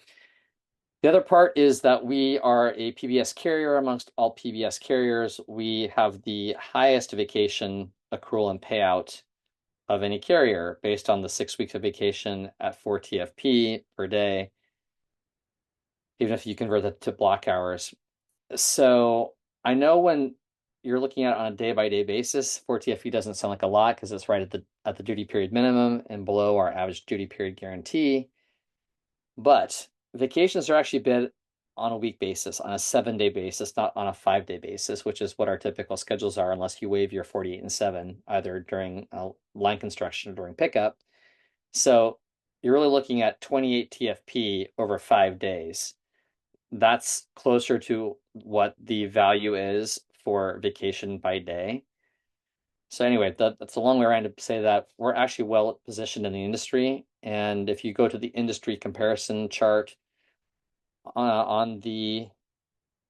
The other part is that we are a PBS carrier amongst all PBS carriers. We have the highest vacation accrual and payout of any carrier based on the 6 weeks of vacation at 4 TFP per day, even if you convert that to block hours. So I know when you're looking at it on a day-by-day basis, 4 TFP doesn't sound like a lot because it's right at the duty period minimum and below our average duty period guarantee. But vacations are actually bid on a week basis, on a 7-day basis, not on a 5-day basis, which is what our typical schedules are, unless you waive your 48 and 7, either during line construction or during pickup. So you're really looking at 28 TFP over 5 days. That's closer to what the value is for vacation by day. So anyway, that's a long way around to say that we're actually well positioned in the industry. And if you go to the industry comparison chart on the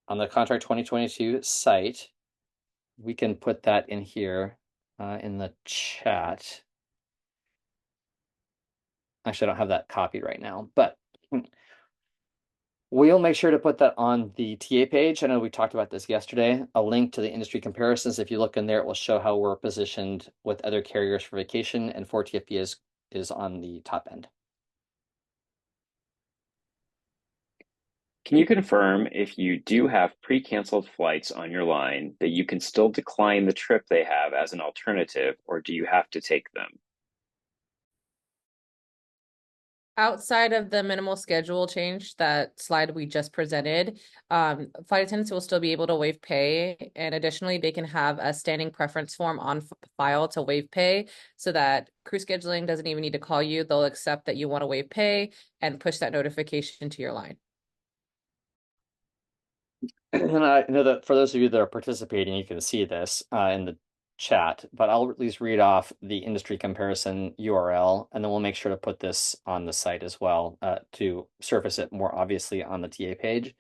Contract 2022 site, we can put that in here in the chat. Actually, I don't have that copied right now, but we'll make sure to put that on the TA page. I know we talked about this yesterday. A link to the industry comparisons. If you look in there, it will show how we're positioned with other carriers for vacation, and 4 TFP is on the top end. Can you confirm if you do have pre-canceled flights on your line that you can still decline the trip they have as an alternative, or do you have to take them? Outside of the minimal schedule change, that slide we just presented, flight attendants will still be able to waive pay. And additionally, they can have a standing preference form on file to waive pay so that crew scheduling doesn't even need to call you. They'll accept that you want to waive pay and push that notification to your line. And I know that for those of you that are participating, you can see this in the chat, but I'll at least read off the industry comparison URL, and then we'll make sure to put this on the site as well to surface it more obviously on the TA page.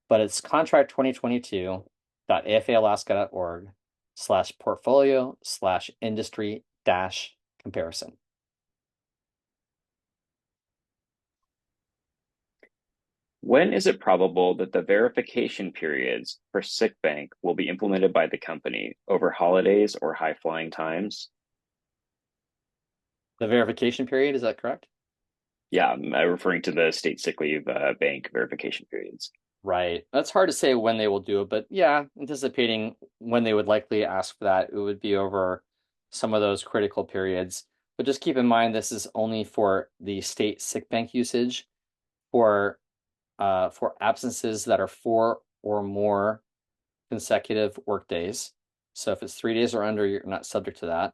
But it's contract 2022.afaalaska.org/portfolio/industry-comparison. When is it probable that the verification periods for sick bank will be implemented by the company over holidays or high flying times? The verification period, is that correct? Yeah, I'm referring to the state sick leave bank verification periods. Right. That's hard to say when they will do it, but yeah, anticipating when they would likely ask for that, it would be over some of those critical periods. But just keep in mind, this is only for the state sick bank usage. For absences that are 4 or more consecutive work days. So if it's 3 days or under, you're not subject to that.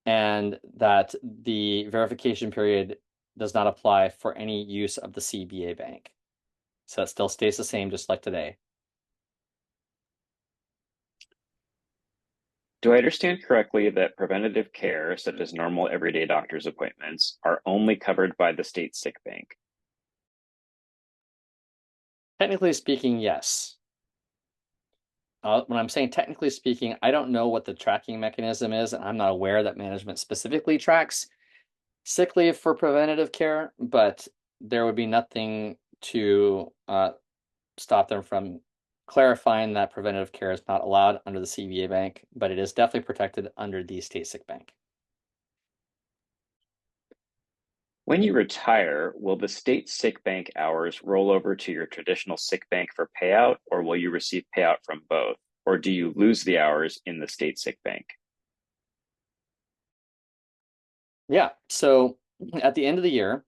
And that the verification period does not apply for any use of the CBA bank. So it still stays the same, just like today. Do I understand correctly that preventative care, such as normal everyday doctor's appointments, are only covered by the state sick bank? Technically speaking, yes. When I'm saying technically speaking, I don't know what the tracking mechanism is, and I'm not aware that management specifically tracks sick leave for preventative care, but there would be nothing to stop them from clarifying that preventative care is not allowed under the CBA bank, but it is definitely protected under the state sick bank. When you retire, will the state sick bank hours roll over to your traditional sick bank for payout, or will you receive payout from both? Or do you lose the hours in the state sick bank? Yeah, so at the end of the year,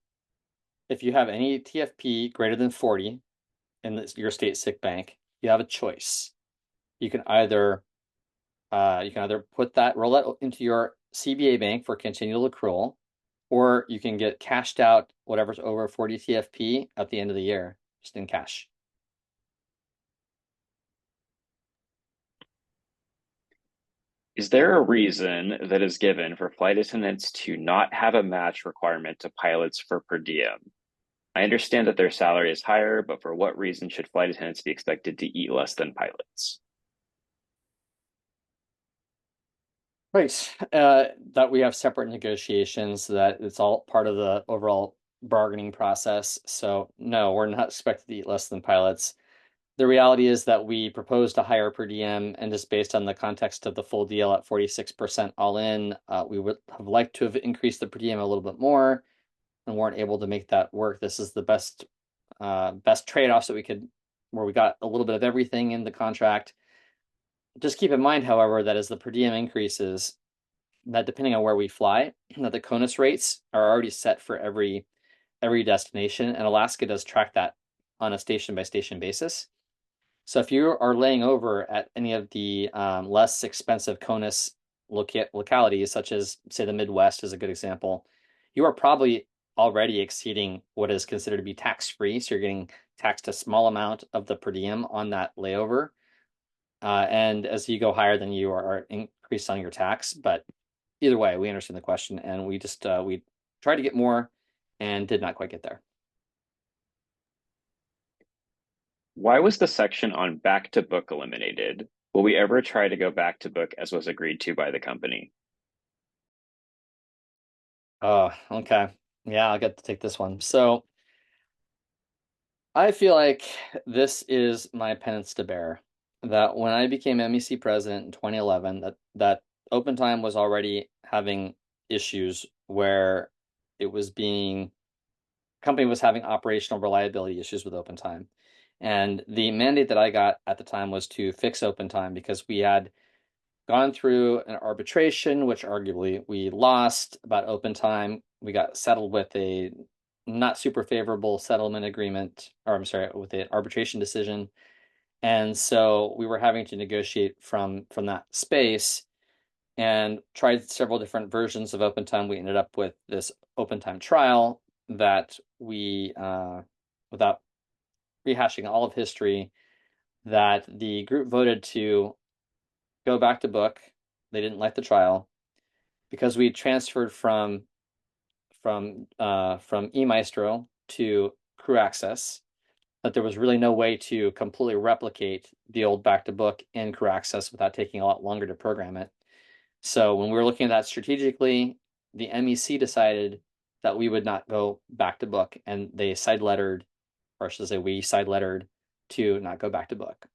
if you have any TFP greater than 40 in your state sick bank, you have a choice. You can either put that, roll that into your CBA bank for continual accrual, or you can get cashed out whatever's over 40 TFP at the end of the year, just in cash. Is there a reason that is given for flight attendants to not have a match requirement to pilots for per diem? I understand that their salary is higher, but for what reason should flight attendants be expected to eat less than pilots? Right. That we have separate negotiations, that it's all part of the overall bargaining process. So no, we're not expected to eat less than pilots. The reality is that we proposed a higher per diem, and just based on the context of the full deal at 46% all in, we would have liked to have increased the per diem a little bit more and weren't able to make that work. This is the best trade-offs that we could, where we got a little bit of everything in the contract. Just keep in mind, however, that as the per diem increases, that depending on where we fly, that the CONUS rates are already set for every destination, and Alaska does track that on a station-by-station basis. So if you are laying over at any of the less expensive CONUS localities, such as, say, the Midwest is a good example, you are probably already exceeding what is considered to be tax-free. So you're getting taxed a small amount of the per diem on that layover. And as you go higher, then you are increased on your tax. But either way, we understand the question, and we just we tried to get more and did not quite get there. Why was the section on back to book eliminated? Will we ever try to go back to book as was agreed to by the company? Oh, okay. Yeah, I'll get to take this one. So I feel like this is my penance to bear. That when I became MEC president in 2011, that open time was already having issues where it was being company was having operational reliability issues with open time. And the mandate that I got at the time was to fix open time because we had gone through an arbitration, which arguably we lost about open time. We got settled with a not super favorable settlement agreement, or I'm sorry, with an arbitration decision. And so we were having to negotiate from that space and tried several different versions of open time. We ended up with this open time trial that we, without rehashing all of history, that the group voted to go back to book. They didn't like the trial because we transferred from eMaestro to Crew Access, that there was really no way to completely replicate the old back to book in Crew Access without taking a lot longer to program it. So when we were looking at that strategically, the MEC decided that we would not go back to book, and they side lettered, or I should say we side lettered to not go back to book.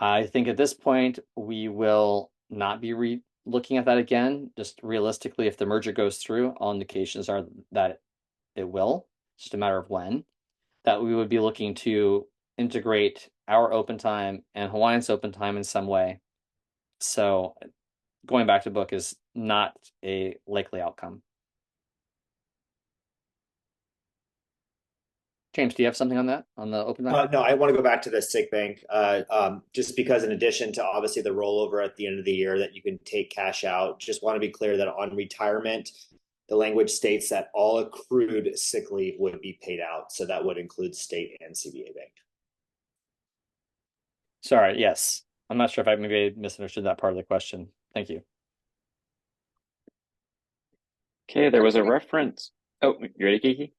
I think at this point we will not be looking at that again. Just realistically, if the merger goes through, all indications are that it will. It's just a matter of when. That we would be looking to integrate our open time and Hawaiian's open time in some way. So going back to book is not a likely outcome. James, do you have something on that, on the open bank? No, I want to go back to the sick bank, just because in addition to obviously the rollover at the end of the year that you can take cash out, just want to be clear that on retirement, the language states that all accrued sick leave would be paid out. So that would include state and CBA bank. Sorry, yes. I'm not sure if I maybe misunderstood that part of the question. Thank you. Okay, there was a reference. Oh, you ready, Kiki?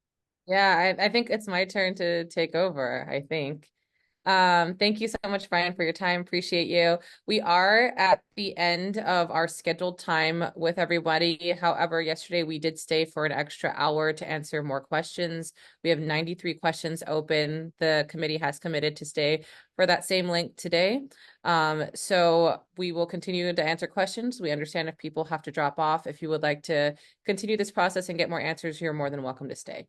Yeah, I think it's my turn to take over, I think. Thank you so much, Brian, for your time. Appreciate you. We are at the end of our scheduled time with everybody. However, yesterday we did stay for an extra hour to answer more questions. We have 93 questions open. The committee has committed to stay for that same length today. So we will continue to answer questions. We understand if people have to drop off. If you would like to continue this process and get more answers, you're more than welcome to stay.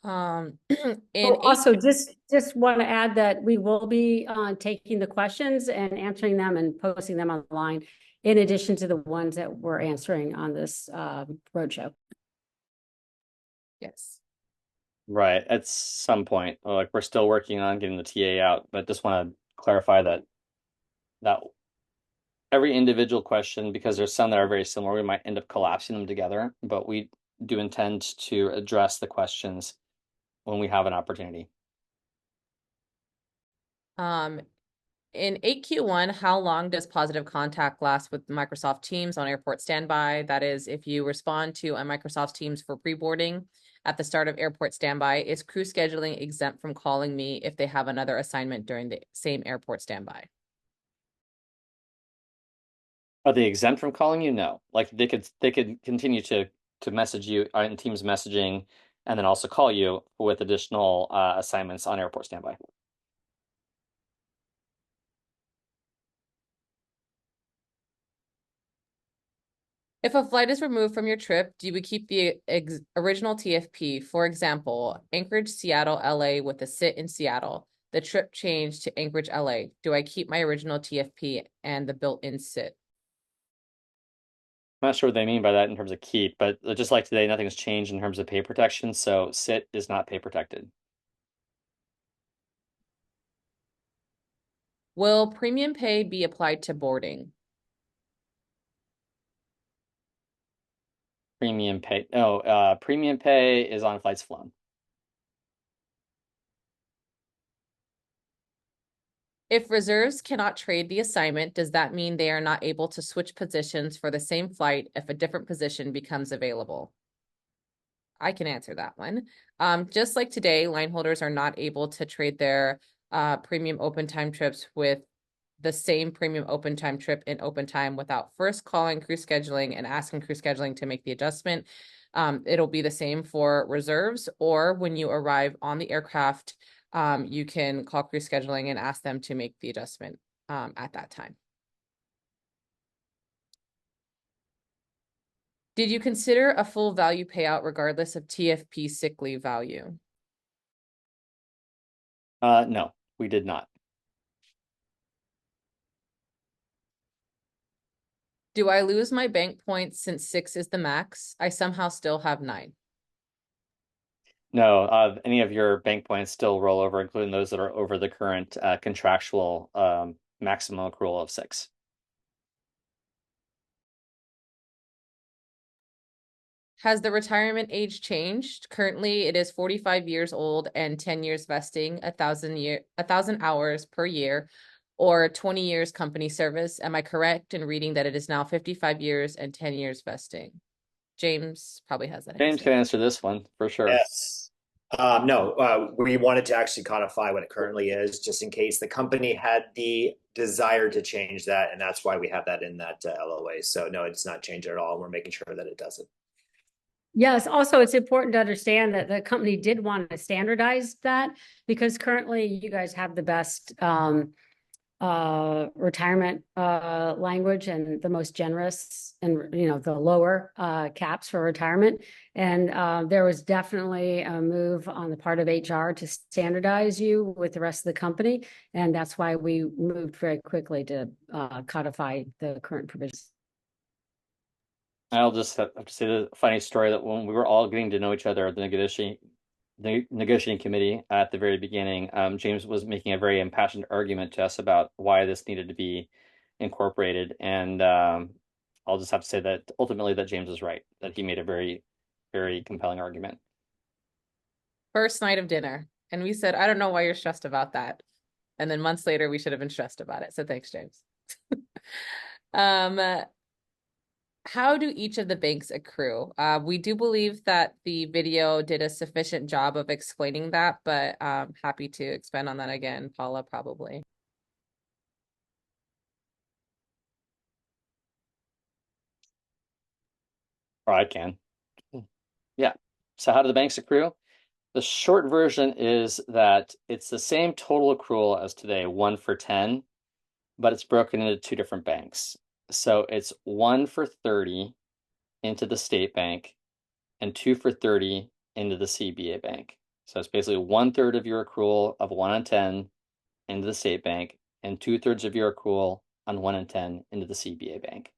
Also, just want to add that we will be taking the questions and answering them and posting them online, in addition to the ones that we're answering on this roadshow. Yes. Right. At some point, like we're still working on getting the TA out, but just want to clarify that every individual question, because there's some that are very similar, we might end up collapsing them together, but we do intend to address the questions when we have an opportunity. In 8Q1, how long does positive contact last with Microsoft Teams on airport standby? That is, if you respond to a Microsoft Teams for pre-boarding at the start of airport standby, is crew scheduling exempt from calling me if they have another assignment during the same airport standby? Are they exempt from calling you? No. Like they could continue to message you in Teams messaging and then also call you with additional assignments on airport standby. If a flight is removed from your trip, do we keep the original TFP? For example, Anchorage, Seattle, LA with a sit in Seattle. The trip changed to Anchorage, LA. Do I keep my original TFP and the built-in sit? I'm not sure what they mean by that in terms of keep, but just like today, nothing's changed in terms of pay protection. So sit is not pay protected. Will premium pay be applied to boarding? Premium pay. No, premium pay is on flights flown. If reserves cannot trade the assignment, does that mean they are not able to switch positions for the same flight if a different position becomes available? I can answer that one. Just like today, line holders are not able to trade their premium open time trips with the same premium open time trip in open time without first calling crew scheduling and asking crew scheduling to make the adjustment. It'll be the same for reserves, or when you arrive on the aircraft, you can call crew scheduling and ask them to make the adjustment at that time. Did you consider a full value payout regardless of TFP sick leave value? No, we did not. Do I lose my bank points since 6 is the max? I somehow still have 9. No, any of your bank points still roll over, including those that are over the current contractual maximum accrual of 6. Has the retirement age changed? Currently, it is 45 years old and 10 years vesting, 1,000 hours per year, or 20 years company service. Am I correct in reading that it is now 55 years and 10 years vesting? James probably has that. James can answer this one for sure. Yes. No, we wanted to actually codify what it currently is, just in case the company had the desire to change that, and that's why we have that in that LOA. So no, it's not changed at all. We're making sure that it doesn't. Yes, also it's important to understand that the company did want to standardize that, because currently you guys have the best retirement language and the most generous and the lower caps for retirement. And there was definitely a move on the part of HR to standardize you with the rest of the company. And that's why we moved very quickly to codify the current provisions. I'll just have to say the funny story that when we were all getting to know each other at the the negotiating committee at the very beginning, James was making a very impassioned argument to us about why this needed to be incorporated. And I'll just have to say that ultimately that James was right, that he made a very, very compelling argument. First night of dinner. And we said, I don't know why you're stressed about that. And then months later, we should have been stressed about it. So thanks, James. How do each of the banks accrue? We do believe that the video did a sufficient job of explaining that, but happy to expand on that again, Paula, probably. Or I can. Yeah. So how do the banks accrue? The short version is that it's the same total accrual as today, 1 for 10, but it's broken into two different banks. So it's 1 for 30 into the state bank and 2 for 30 into the CBA bank. So it's basically 1/3 of your accrual of 1 in 10 into the state bank and 2/3 of your accrual on 1 in 10 into the CBA bank.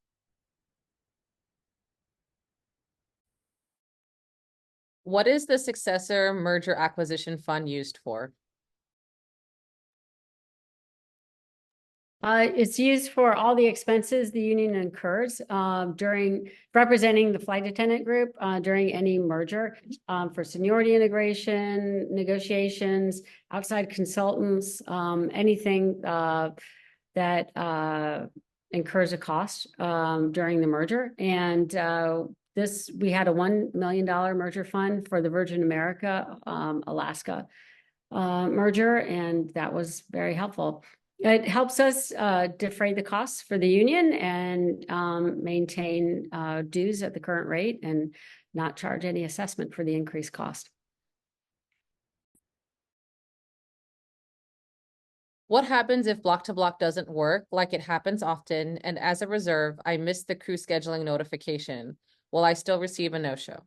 What is the successor merger acquisition fund used for? It's used for all the expenses the union incurs during representing the flight attendant group during any merger for seniority integration, negotiations, outside consultants, anything that incurs a cost during the merger. And we had a $1 million merger fund for the Virgin America Alaska merger, and that was very helpful. It helps us defray the costs for the union and maintain dues at the current rate and not charge any assessment for the increased cost. What happens if block to block doesn't work, like it happens often, and as a reserve, I miss the crew scheduling notification? Will I still receive a no-show?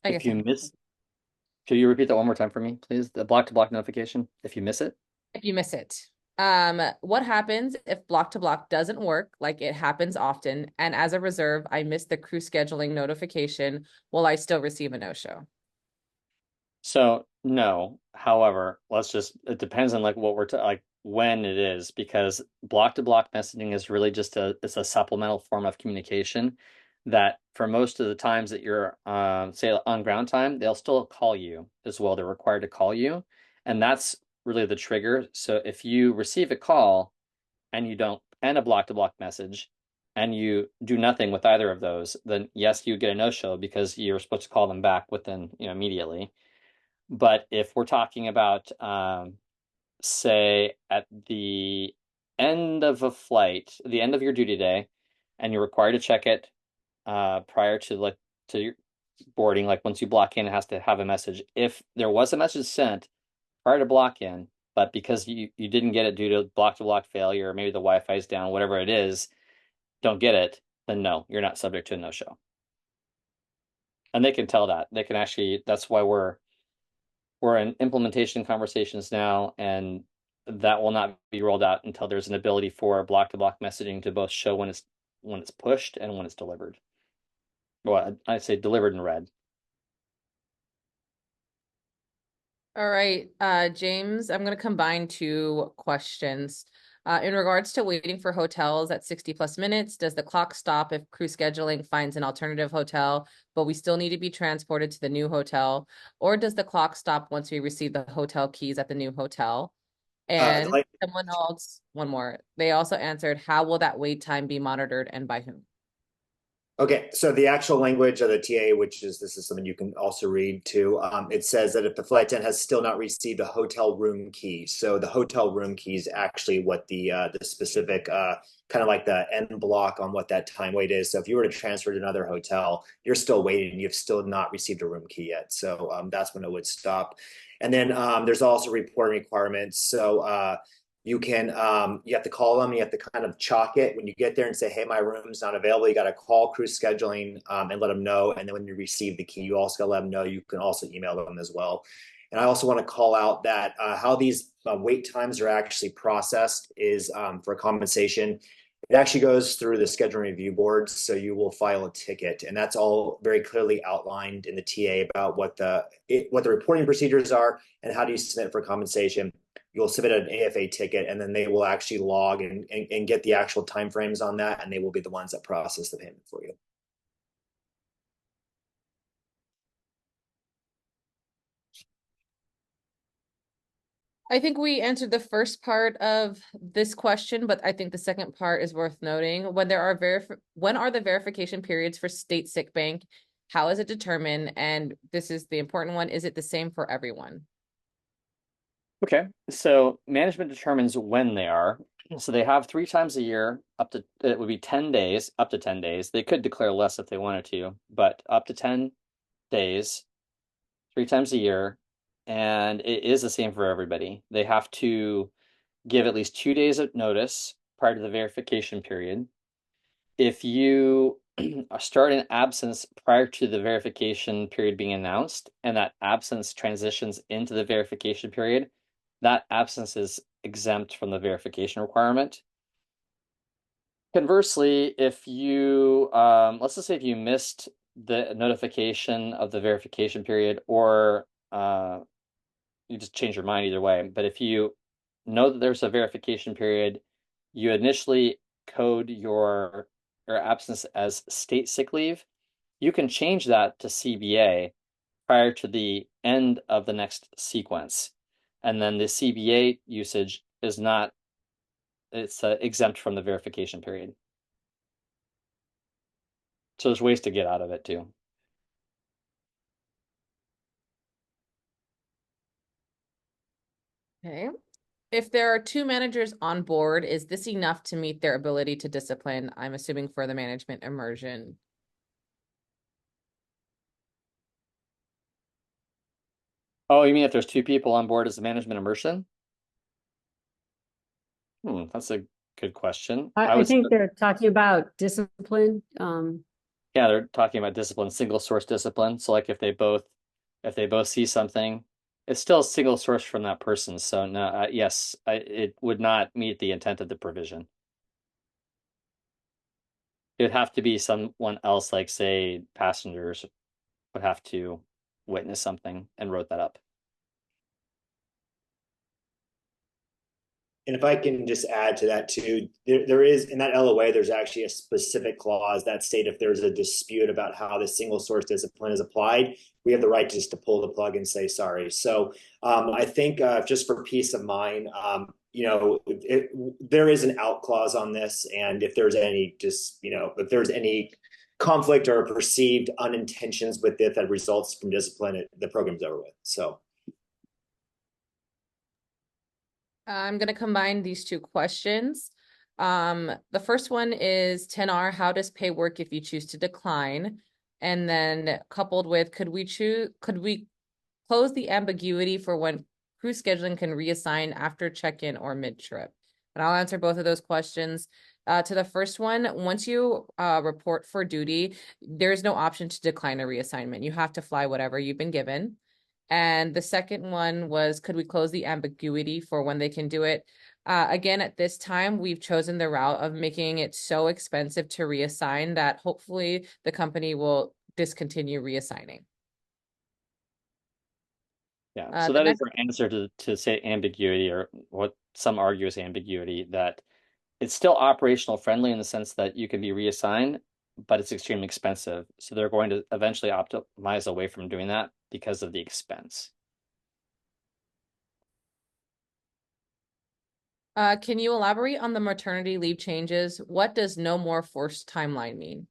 If you miss, could you repeat that one more time for me, please? The block to block notification, if you miss it? If you miss it. What happens if block to block doesn't work, like it happens often, and as a reserve, I miss the crew scheduling notification? Will I still receive a no-show? So no. However, it depends on like what like when it is, because block to block messaging is really just it's a supplemental form of communication that for most of the times that you're say on ground time, they'll still call you as well. They're required to call you, and that's really the trigger. So if you receive a call and you don't and a block to block message and you do nothing with either of those, then yes, you get a no-show because you're supposed to call them back within, immediately. But if we're talking about, say, at the end of a flight, the end of your duty day, and you're required to check it prior to your boarding, like once you block in, it has to have a message. If there was a message sent prior to block in, but because you didn't get it due to block failure, or maybe the Wi-Fi is down, whatever it is, don't get it, then no, you're not subject to a no-show. And they can tell that. They can actually, that's why we're in implementation conversations now, and that will not be rolled out until there's an ability for block to block messaging to both show when it's pushed and when it's delivered. Well, I'd say delivered and read. All right, James, I'm going to combine two questions. In regards to waiting for hotels at 60+ minutes, does the clock stop if crew scheduling finds an alternative hotel, but we still need to be transported to the new hotel? Or does the clock stop once we receive the hotel keys at the new hotel? And someone else, one more, they also answered, how will that wait time be monitored and by whom? Okay, so the actual language of the TA, this is something you can also read too. It says that if the flight attendant has still not received a hotel room key, so the hotel room key is actually what the specific kind of like the end block on what that time wait is. So if you were to transfer to another hotel, you're still waiting. You've still not received a room key yet. So that's when it would stop. And then there's also reporting requirements. So you have to call them, you have to kind of chalk it when you get there and say, hey, my room's not available. You got to call crew scheduling and let them know. And then when you receive the key, you also got to let them know. You can also email them as well. And I also want to call out that how these wait times are actually processed is for compensation. It actually goes through the scheduling review boards, so you will file a ticket, and that's all very clearly outlined in the TA about what the reporting procedures are and how do you submit for compensation. You'll submit an AFA ticket, and then they will actually log and get the actual timeframes on that, and they will be the ones that process the payment for you. I think we answered the first part of this question, but I think the second part is worth noting. When are the verification periods for state sick bank? How is it determined? And this is the important one. Is it the same for everyone? Okay, so management determines when they are. So they have 3 times a year, it would be 10 days, up to 10 days. They could declare less if they wanted to, but up to 10 days, 3 times a year. And it is the same for everybody. They have to give at least 2 days of notice prior to the verification period. If you start an absence prior to the verification period being announced, and that absence transitions into the verification period, that absence is exempt from the verification requirement. Conversely, if you, let's just say if you missed the notification of the verification period, or you just change your mind either way, but if you know that there's a verification period, you initially code your absence as state sick leave, you can change that to CBA prior to the end of the next sequence. And then the CBA usage is not, it's exempt from the verification period. So there's ways to get out of it too. Okay. If there are 2 managers on board, is this enough to meet their ability to discipline? I'm assuming for the management immersion. Oh, you mean if there's 2 people on board as a management immersion? That's a good question. I think they're talking about discipline. Yeah, they're talking about discipline, single source discipline. So like if they both see something, it's still a single source from that person. So no, yes, it would not meet the intent of the provision. It would have to be someone else, like say passengers would have to witness something and wrote that up. And if I can just add to that too, there is in that LOA, there's actually a specific clause that state if there's a dispute about how the single source discipline is applied, we have the right just to pull the plug and say sorry. So I think just for peace of mind, there is an out clause on this, and if there's any if there's any conflict or perceived unintentions with it that results from discipline, the program's over with. So. I'm going to combine these 2 questions. The first one is 10R, how does pay work if you choose to decline? And then coupled with, could we close the ambiguity for when crew scheduling can reassign after check-in or mid-trip? And I'll answer both of those questions. To the first one, once you report for duty, there's no option to decline a reassignment. You have to fly whatever you've been given. And the second one was, could we close the ambiguity for when they can do it? Again, at this time, we've chosen the route of making it so expensive to reassign that hopefully the company will discontinue reassigning. Yeah, so that is our answer to say ambiguity, or what some argue is ambiguity, that it's still operational friendly in the sense that you can be reassigned, but it's extremely expensive. So they're going to eventually optimize away from doing that because of the expense. Can you elaborate on the maternity leave changes? What does no more forced timeline mean?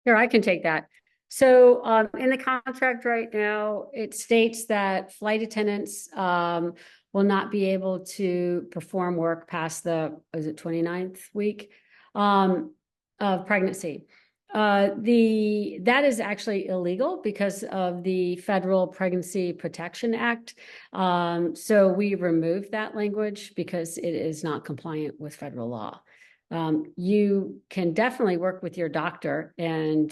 Here, I can take that. So in the contract right now, it states that flight attendants will not be able to perform work past the, is it 29th week of pregnancy. That is actually illegal because of the Federal Pregnancy Protection Act. So we removed that language because it is not compliant with federal law. You can definitely work with your doctor and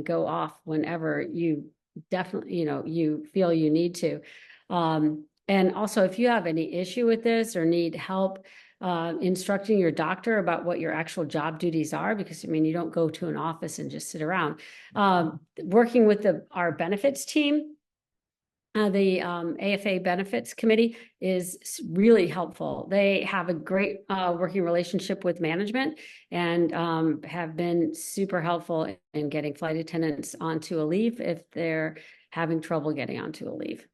go off whenever you definitely, you feel you need to. And also, if you have any issue with this or need help instructing your doctor about what your actual job duties are, because I mean, you don't go to an office and just sit around. Working with our benefits team, the AFA Benefits Committee is really helpful. They have a great working relationship with management and have been super helpful in getting flight attendants onto a leave if they're having trouble getting onto a leave.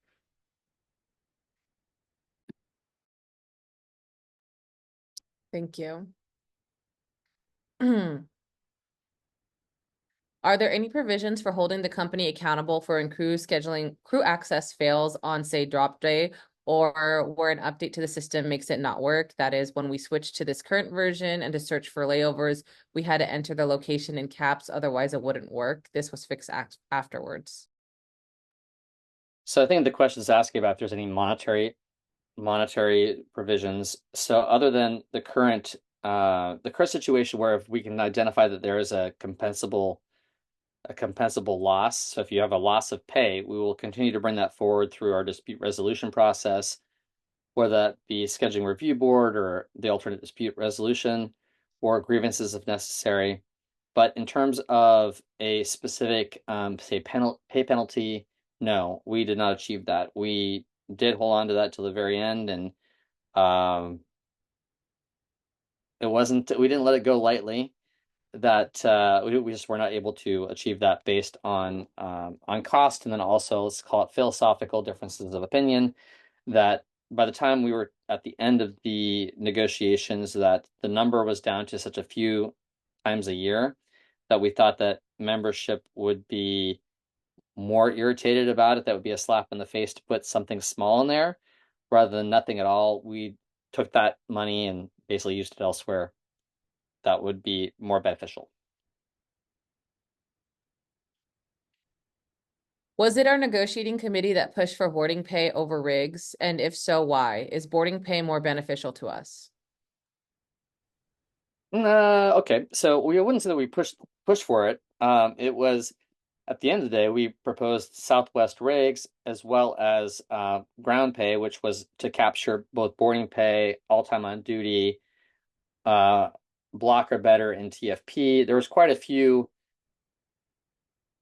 Thank you. Are there any provisions for holding the company accountable for when crew access fails on, say, drop day, or where an update to the system makes it not work? That is, when we switched to this current version and to search for layovers, we had to enter the location in caps, otherwise it wouldn't work. This was fixed afterwards. So I think the question is asking about if there's any monetary provisions. So other than the current situation where if we can identify that there is a compensable loss. So if you have a loss of pay, we will continue to bring that forward through our dispute resolution process, whether that be scheduling review board or the alternate dispute resolution or grievances if necessary. But in terms of a specific, say, pay penalty, no, we did not achieve that. We did hold on to that till the very end, and we didn't let it go lightly. That we just were not able to achieve that based on cost, and then also let's call it philosophical differences of opinion. That by the time we were at the end of the negotiations, that the number was down to such a few times a year that we thought that membership would be more irritated about it. That would be a slap in the face to put something small in there rather than nothing at all. We took that money and basically used it elsewhere. That would be more beneficial. Was it our negotiating committee that pushed for boarding pay over rigs? And if so, why? Is boarding pay more beneficial to us? Okay, so we wouldn't say that we pushed for it. It was at the end of the day, we proposed Southwest rigs as well as ground pay, which was to capture both boarding pay, all time on duty, block or better, and TFP. There was quite a few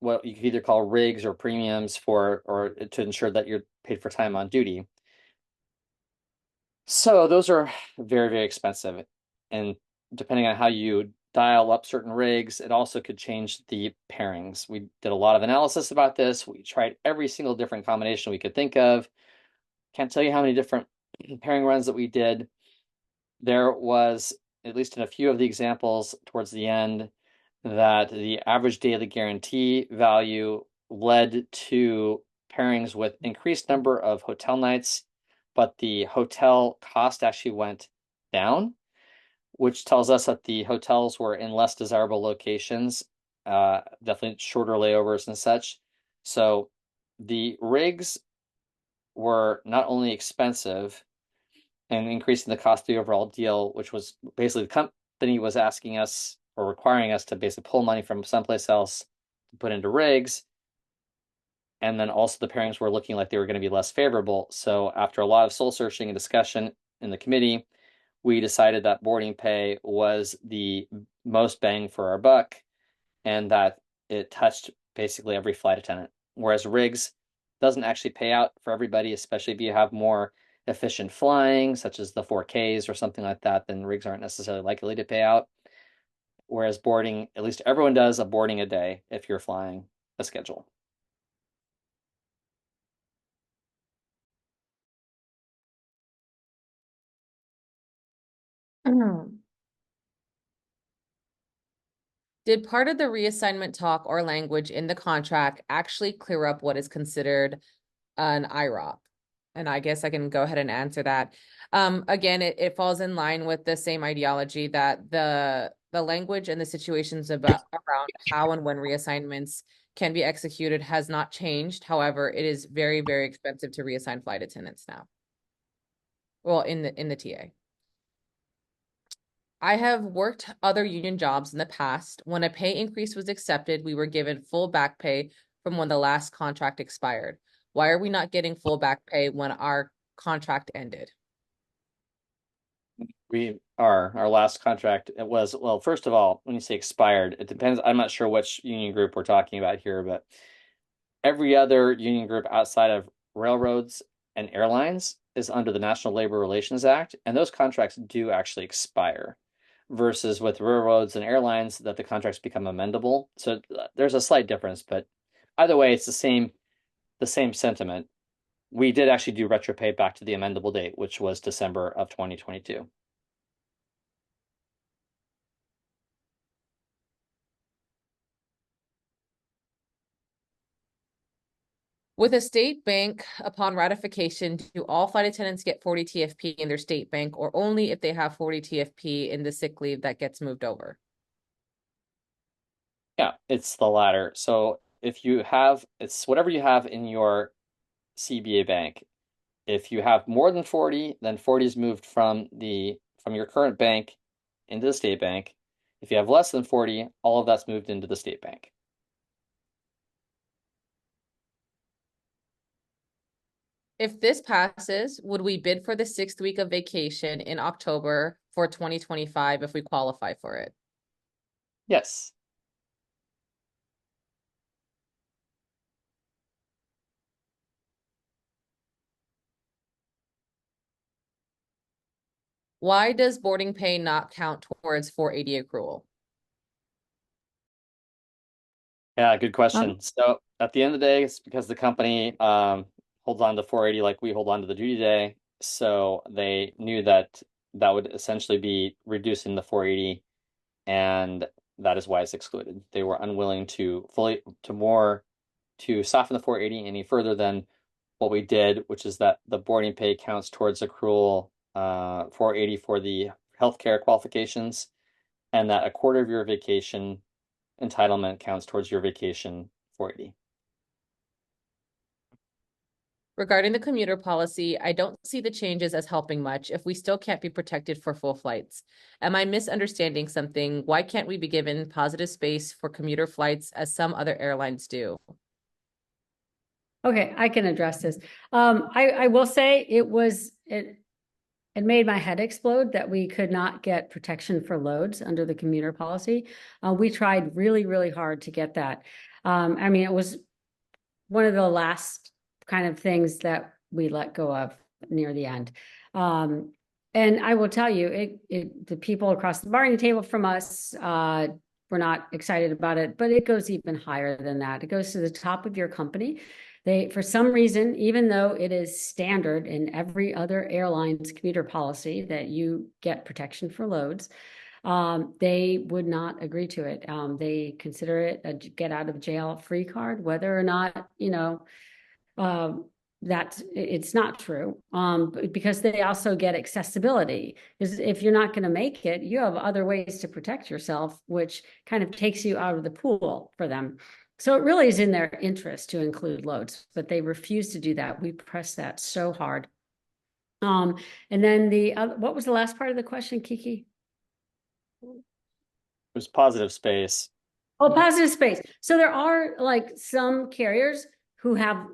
what you could either call rigs or premiums for or to ensure that you're paid for time on duty. So those are very, very expensive. And depending on how you dial up certain rigs, it also could change the pairings. We did a lot of analysis about this. We tried every single different combination we could think of. Can't tell you how many different pairing runs that we did. There was, at least in a few of the examples towards the end, that the average daily guarantee value led to pairings with increased number of hotel nights, but the hotel cost actually went down, which tells us that the hotels were in less desirable locations, definitely shorter layovers and such. So the rigs were not only expensive and increasing the cost of the overall deal, which was basically the company was asking us or requiring us to basically pull money from someplace else to put into rigs. And then also the pairings were looking like they were going to be less favorable. So after a lot of soul searching and discussion in the committee, we decided that boarding pay was the most bang for our buck and that it touched basically every flight attendant. Whereas rigs doesn't actually pay out for everybody, especially if you have more efficient flying, such as the 4Ks or something like that, then rigs aren't necessarily likely to pay out. Whereas boarding, at least everyone does a boarding a day if you're flying a schedule. Did part of the reassignment talk or language in the contract actually clear up what is considered an IROP? And I guess I can go ahead and answer that. Again, it falls in line with the same ideology that the language and the situations around how and when reassignments can be executed has not changed. However, it is very, very expensive to reassign flight attendants now. Well, in the TA. I have worked other union jobs in the past. When a pay increase was accepted, we were given full back pay from when the last contract expired. Why are we not getting full back pay when our contract ended? Our last contract, it was, well, first of all, when you say expired, it depends. I'm not sure which union group we're talking about here, but every other union group outside of railroads and airlines is under the National Labor Relations Act, and those contracts do actually expire. Versus with railroads and airlines, that the contracts become amendable. So there's a slight difference, but either way, it's the same sentiment. We did actually do retro pay back to the amendable date, which was December of 2022. With a state bank, upon ratification, do all flight attendants get 40 TFP in their state bank, or only if they have 40 TFP in the sick leave that gets moved over? Yeah, it's the latter. So if you have, it's whatever you have in your CBA bank. If you have more than 40, then 40 is moved from your current bank into the state bank. If you have less than 40, all of that's moved into the state bank. If this passes, would we bid for the 6th week of vacation in October for 2025 if we qualify for it? Yes. Why does boarding pay not count towards 480 accrual? Yeah, good question. So at the end of the day, it's because the company holds on to 480 like we hold on to the duty day. So they knew that that would essentially be reducing the 480, and that is why it's excluded. They were unwilling to soften the 480 any further than what we did, which is that the boarding pay counts towards accrual 480 for the healthcare qualifications, and that a quarter of your vacation entitlement counts towards your vacation 480. Regarding the commuter policy, I don't see the changes as helping much if we still can't be protected for full flights. Am I misunderstanding something? Why can't we be given positive space for commuter flights as some other airlines do? Okay, I can address this. I will say it made my head explode that we could not get protection for loads under the commuter policy. We tried really, really hard to get that. I mean, it was one of the last kind of things that we let go of near the end. And I will tell you, the people across the bargaining table from us were not excited about it, but it goes even higher than that. It goes to the top of your company. They, for some reason, even though it is standard in every other airline's commuter policy that you get protection for loads, they would not agree to it. They consider it a get out of jail free card, whether or not, that it's not true, because they also get accessibility. Because if you're not going to make it, you have other ways to protect yourself, which kind of takes you out of the pool for them. So it really is in their interest to include loads, but they refuse to do that. We press that so hard. And then what was the last part of the question, Kiki? It was positive space. Oh, positive space. So there are like some carriers who have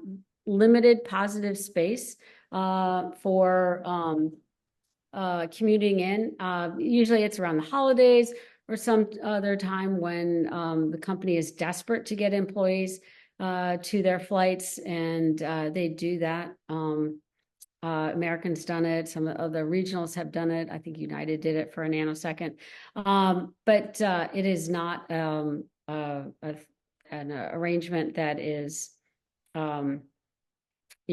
limited positive space for commuting in. Usually it's around the holidays or some other time when the company is desperate to get employees to their flights, and they do that. American's done it. Some of the regionals have done it. I think United did it for a nanosecond. But it is not an arrangement that is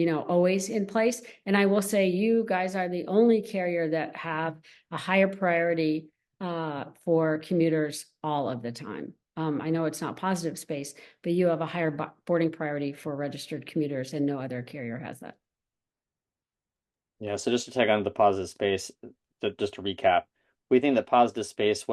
always in place. And I will say you guys are the only carrier that have a higher priority for commuters all of the time. I know it's not positive space, but you have a higher boarding priority for registered commuters, and no other carrier has that. Yeah, so just to take on the positive space, just to recap, we think that positive space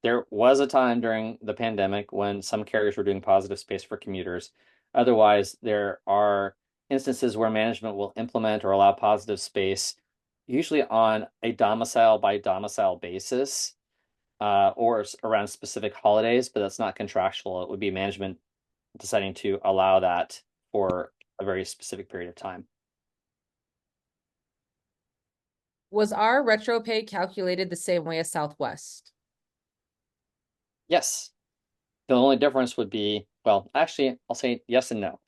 there was a time during the pandemic when some carriers were doing positive space for commuters. Otherwise, there are instances where management will implement or allow positive space, usually on a domicile by domicile basis, or around specific holidays, but that's not contractual. It would be management deciding to allow that for a very specific period of time. Was our retro pay calculated the same way as Southwest? Yes. The only difference would be, well, actually, I'll say yes and no.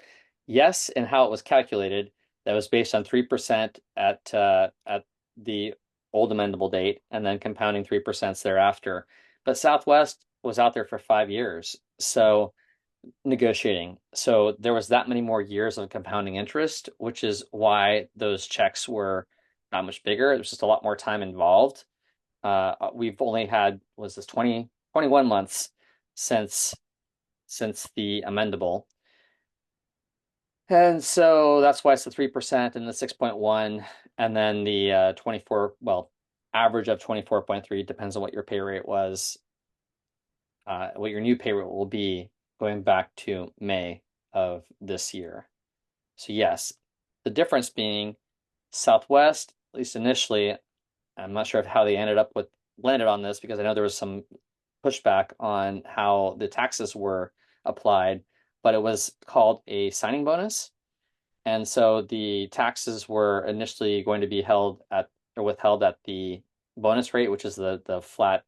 Yes, in how it was calculated, that was based on 3% at the old amendable date, and then compounding 3% thereafter. But Southwest was out there for 5 years, so negotiating. So there was that many more years of compounding interest, which is why those checks were not much bigger. It was just a lot more time involved. We've only had, was this 21 months since the amendable. And so that's why it's the 3% and the 6.1, and then the 24, well, average of 24.3, depends on what your pay rate was, what your new pay rate will be going back to May of this year. So yes, the difference being Southwest, at least initially, I'm not sure of how they landed on this, because I know there was some pushback on how the taxes were applied, but it was called a signing bonus. And so the taxes were initially going to be held at or withheld at the bonus rate, which is the flat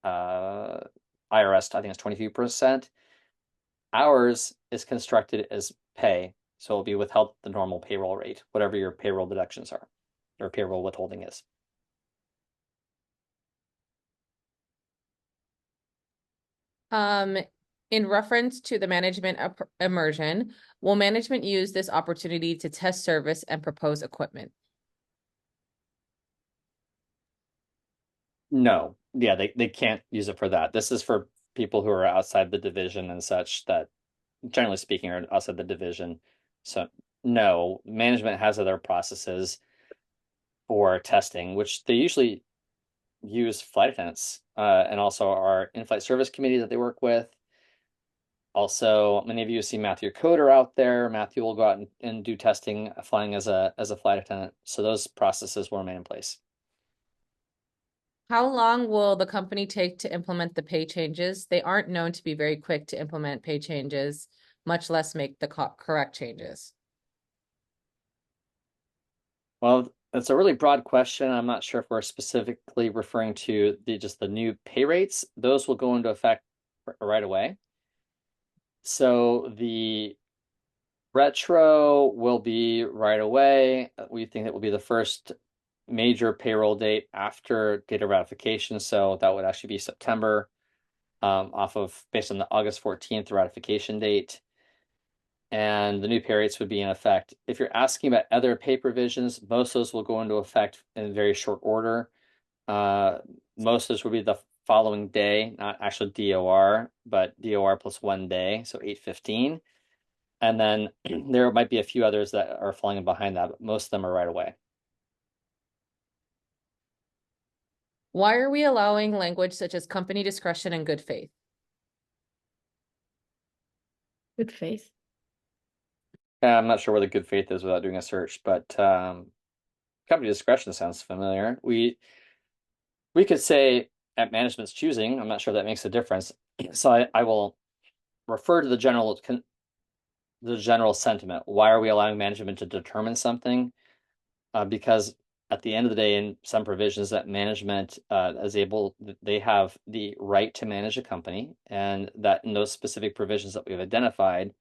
IRS, I think it's 22%. Ours is constructed as pay, so it'll be withheld at the normal payroll rate, whatever your payroll deductions are, or payroll withholding is. In reference to the management immersion, will management use this opportunity to test service and propose equipment? No, yeah, they can't use it for that. This is for people who are outside the division and such, that generally speaking are outside the division. So no, management has other processes for testing, which they usually use flight attendants, and also our in-flight service committee that they work with. Also, many of you see Matthew Coder out there. Matthew will go out and do testing, flying as a flight attendant. So those processes will remain in place. How long will the company take to implement the pay changes? They aren't known to be very quick to implement pay changes, much less make the correct changes. Well, that's a really broad question. I'm not sure if we're specifically referring to just the new pay rates. Those will go into effect right away. So the retro will be right away. We think it will be the first major payroll date after data ratification. So that would actually be September, based on the August 14th ratification date. And the new pay rates would be in effect. If you're asking about other pay provisions, most of those will go into effect in very short order. Most of those will be the following day, not actually DOR, but DOR plus 1 day, so 8/15. And then there might be a few others that are falling behind that, but most of them are right away. Why are we allowing language such as company discretion and good faith? Good faith. I'm not sure where the good faith is without doing a search, but company discretion sounds familiar. We could say at management's choosing. I'm not sure if that makes a difference. So I will refer to the general sentiment. Why are we allowing management to determine something? Because at the end of the day, in some provisions that management they have the right to manage a company, and that in those specific provisions that we've identified,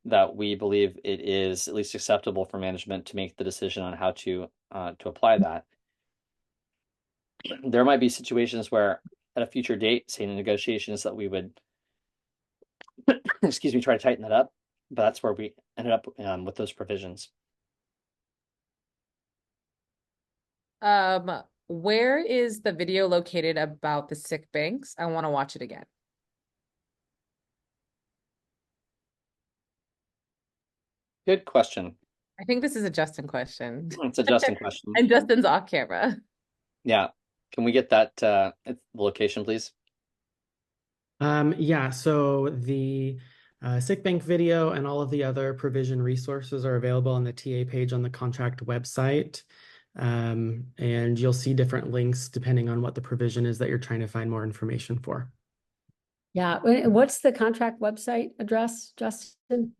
that we believe it is at least acceptable for management to make the decision on how to apply that. There might be situations where at a future date, say in the negotiations, that we would excuse me, try to tighten that up, but that's where we ended up with those provisions. Where is the video located about the sick banks? I want to watch it again. Good question. I think this is a Justin question. It's a Justin question. And Justin's off camera. Yeah. Can we get that location, please? Yeah, so the sick bank video and all of the other provision resources are available on the TA page on the contract website. And you'll see different links depending on what the provision is that you're trying to find more information for. Yeah. What's the contract website address, Justin?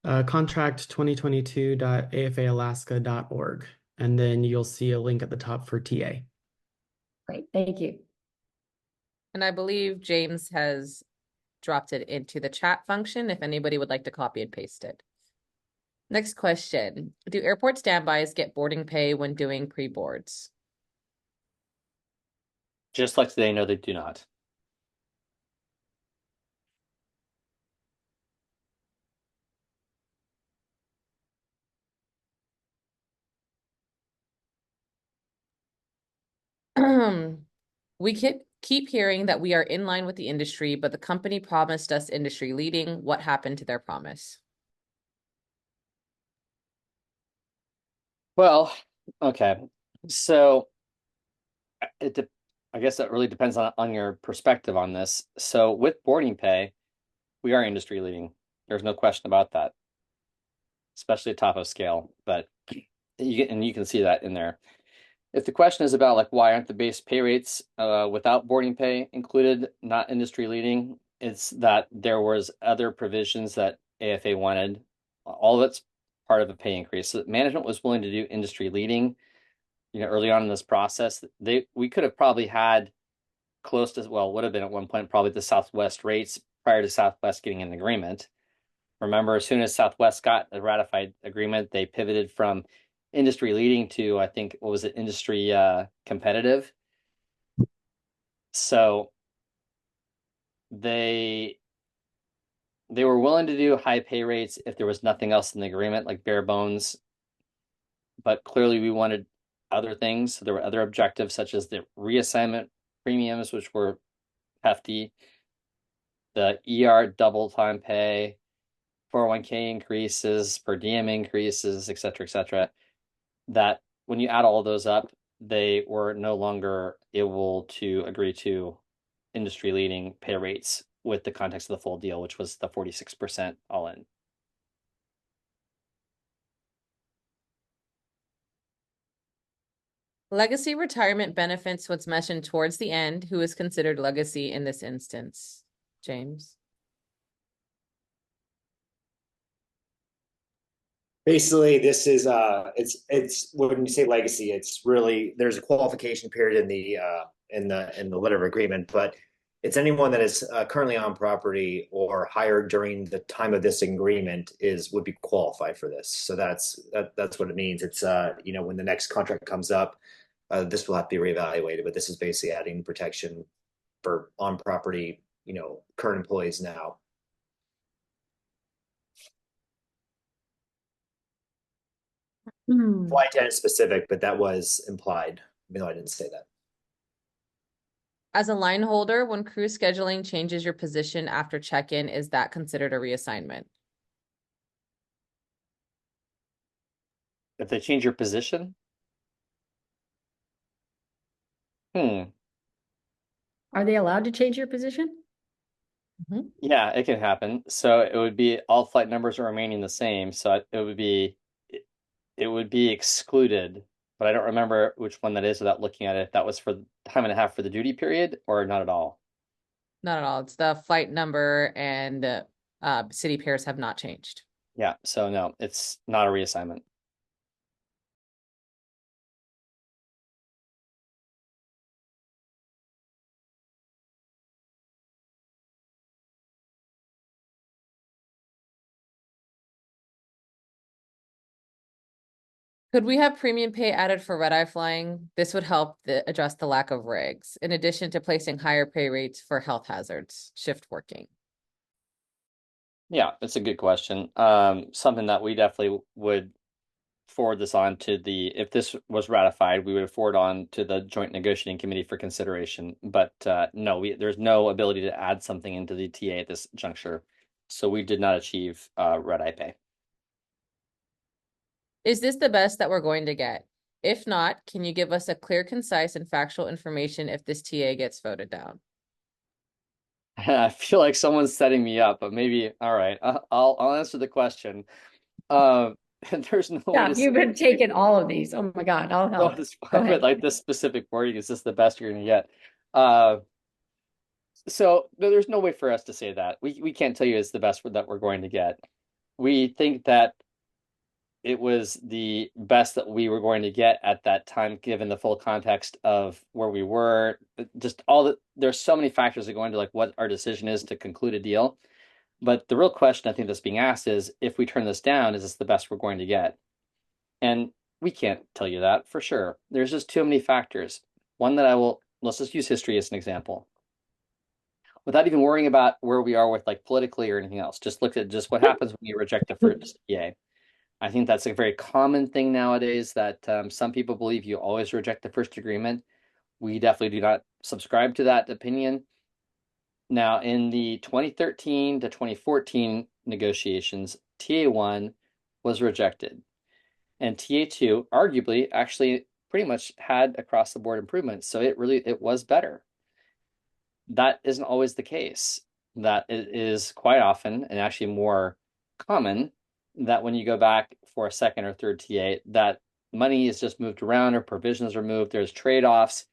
Contract 2022.afaalaska.org. and then you'll see a link at the top for TA. Great, thank you. And I believe James has dropped it into the chat function if anybody would like to copy and paste it. Next question. Do airport standbys get boarding pay when doing pre-boards? Just like today, no, they do not. We keep hearing that we are in line with the industry, but the company promised us industry leading. What happened to their promise? Well, okay. So I guess that really depends on your perspective on this. So with boarding pay, we are industry leading. There's no question about that, especially at top of scale. But you can see that in there. If the question is about like why aren't the base pay rates without boarding pay included, not industry leading, it's that there was other provisions that AFA wanted. All of it's part of a pay increase. So management was willing to do industry leading, early on in this process. We could have probably had close to, well, would have been at one point probably the Southwest rates prior to Southwest getting an agreement. Remember, as soon as Southwest got a ratified agreement, they pivoted from industry leading to, I think, what was it, industry competitive. So they were willing to do high pay rates if there was nothing else in the agreement, like bare bones. But clearly we wanted other things. So there were other objectives such as the reassignment premiums, which were hefty, the ER double time pay, 401k increases, per diem increases, et cetera, that when you add all of those up, they were no longer able to agree to industry leading pay rates with the context of the full deal, which was the 46% all in. Legacy retirement benefits was mentioned towards the end. Who is considered legacy in this instance? James. Basically, this is it's when you say legacy, it's really there's a qualification period in the letter of agreement, but it's anyone that is currently on property or hired during the time of this agreement would be qualified for this. So that's what it means. It's when the next contract comes up, this will have to be reevaluated, but this is basically adding protection for on property, current employees now. Flight attendant specific, but that was implied. No, I didn't say that. As a line holder, when crew scheduling changes your position after check-in, is that considered a reassignment? If they change your position? Are they allowed to change your position? Yeah, it can happen. So it would be all flight numbers are remaining the same. So it would be excluded, but I don't remember which one that is without looking at it. If that was for time and a half for the duty period or not at all. Not at all. It's the flight number and city pairs have not changed. Yeah, so no, it's not a reassignment. Could we have premium pay added for red-eye flying? This would help address the lack of regs, in addition to placing higher pay rates for health hazards, shift working. Yeah, it's a good question. Something that we definitely would forward this on to if this was ratified, we would forward on to the Joint Negotiating Committee for consideration. But no, there's no ability to add something into the TA at this juncture. So we did not achieve red-eye pay. Is this the best that we're going to get? If not, can you give us a clear, concise, and factual information if this TA gets voted down? I feel like someone's setting me up, but maybe, all right, I'll answer the question. There's no way Yeah, to you've been taking all of these. Oh my God, I'll help. but like this specific wording, is this the best you're gonna get? So there's no way for us to say that. We can't tell you it's the best that we're going to get. We think that it was the best that we were going to get at that time, given the full context of where we were. Just there's so many factors that go into like what our decision is to conclude a deal. But the real question I think that's being asked is, if we turn this down, is this the best we're going to get? And we can't tell you that for sure. There's just too many factors. One that let's just use history as an example. Without even worrying about where we are with like politically or anything else, just look at just what happens when you reject the first TA. I think that's a very common thing nowadays that some people believe you always reject the first agreement. We definitely do not subscribe to that opinion. Now, in the 2013 to 2014 negotiations, TA1 was rejected. And TA2 arguably actually pretty much had across the board improvements. So it was better. That isn't always the case. That it is quite often, and actually more common, that when you go back for a second or third TA, that money is just moved around or provisions are moved, there's trade-offs,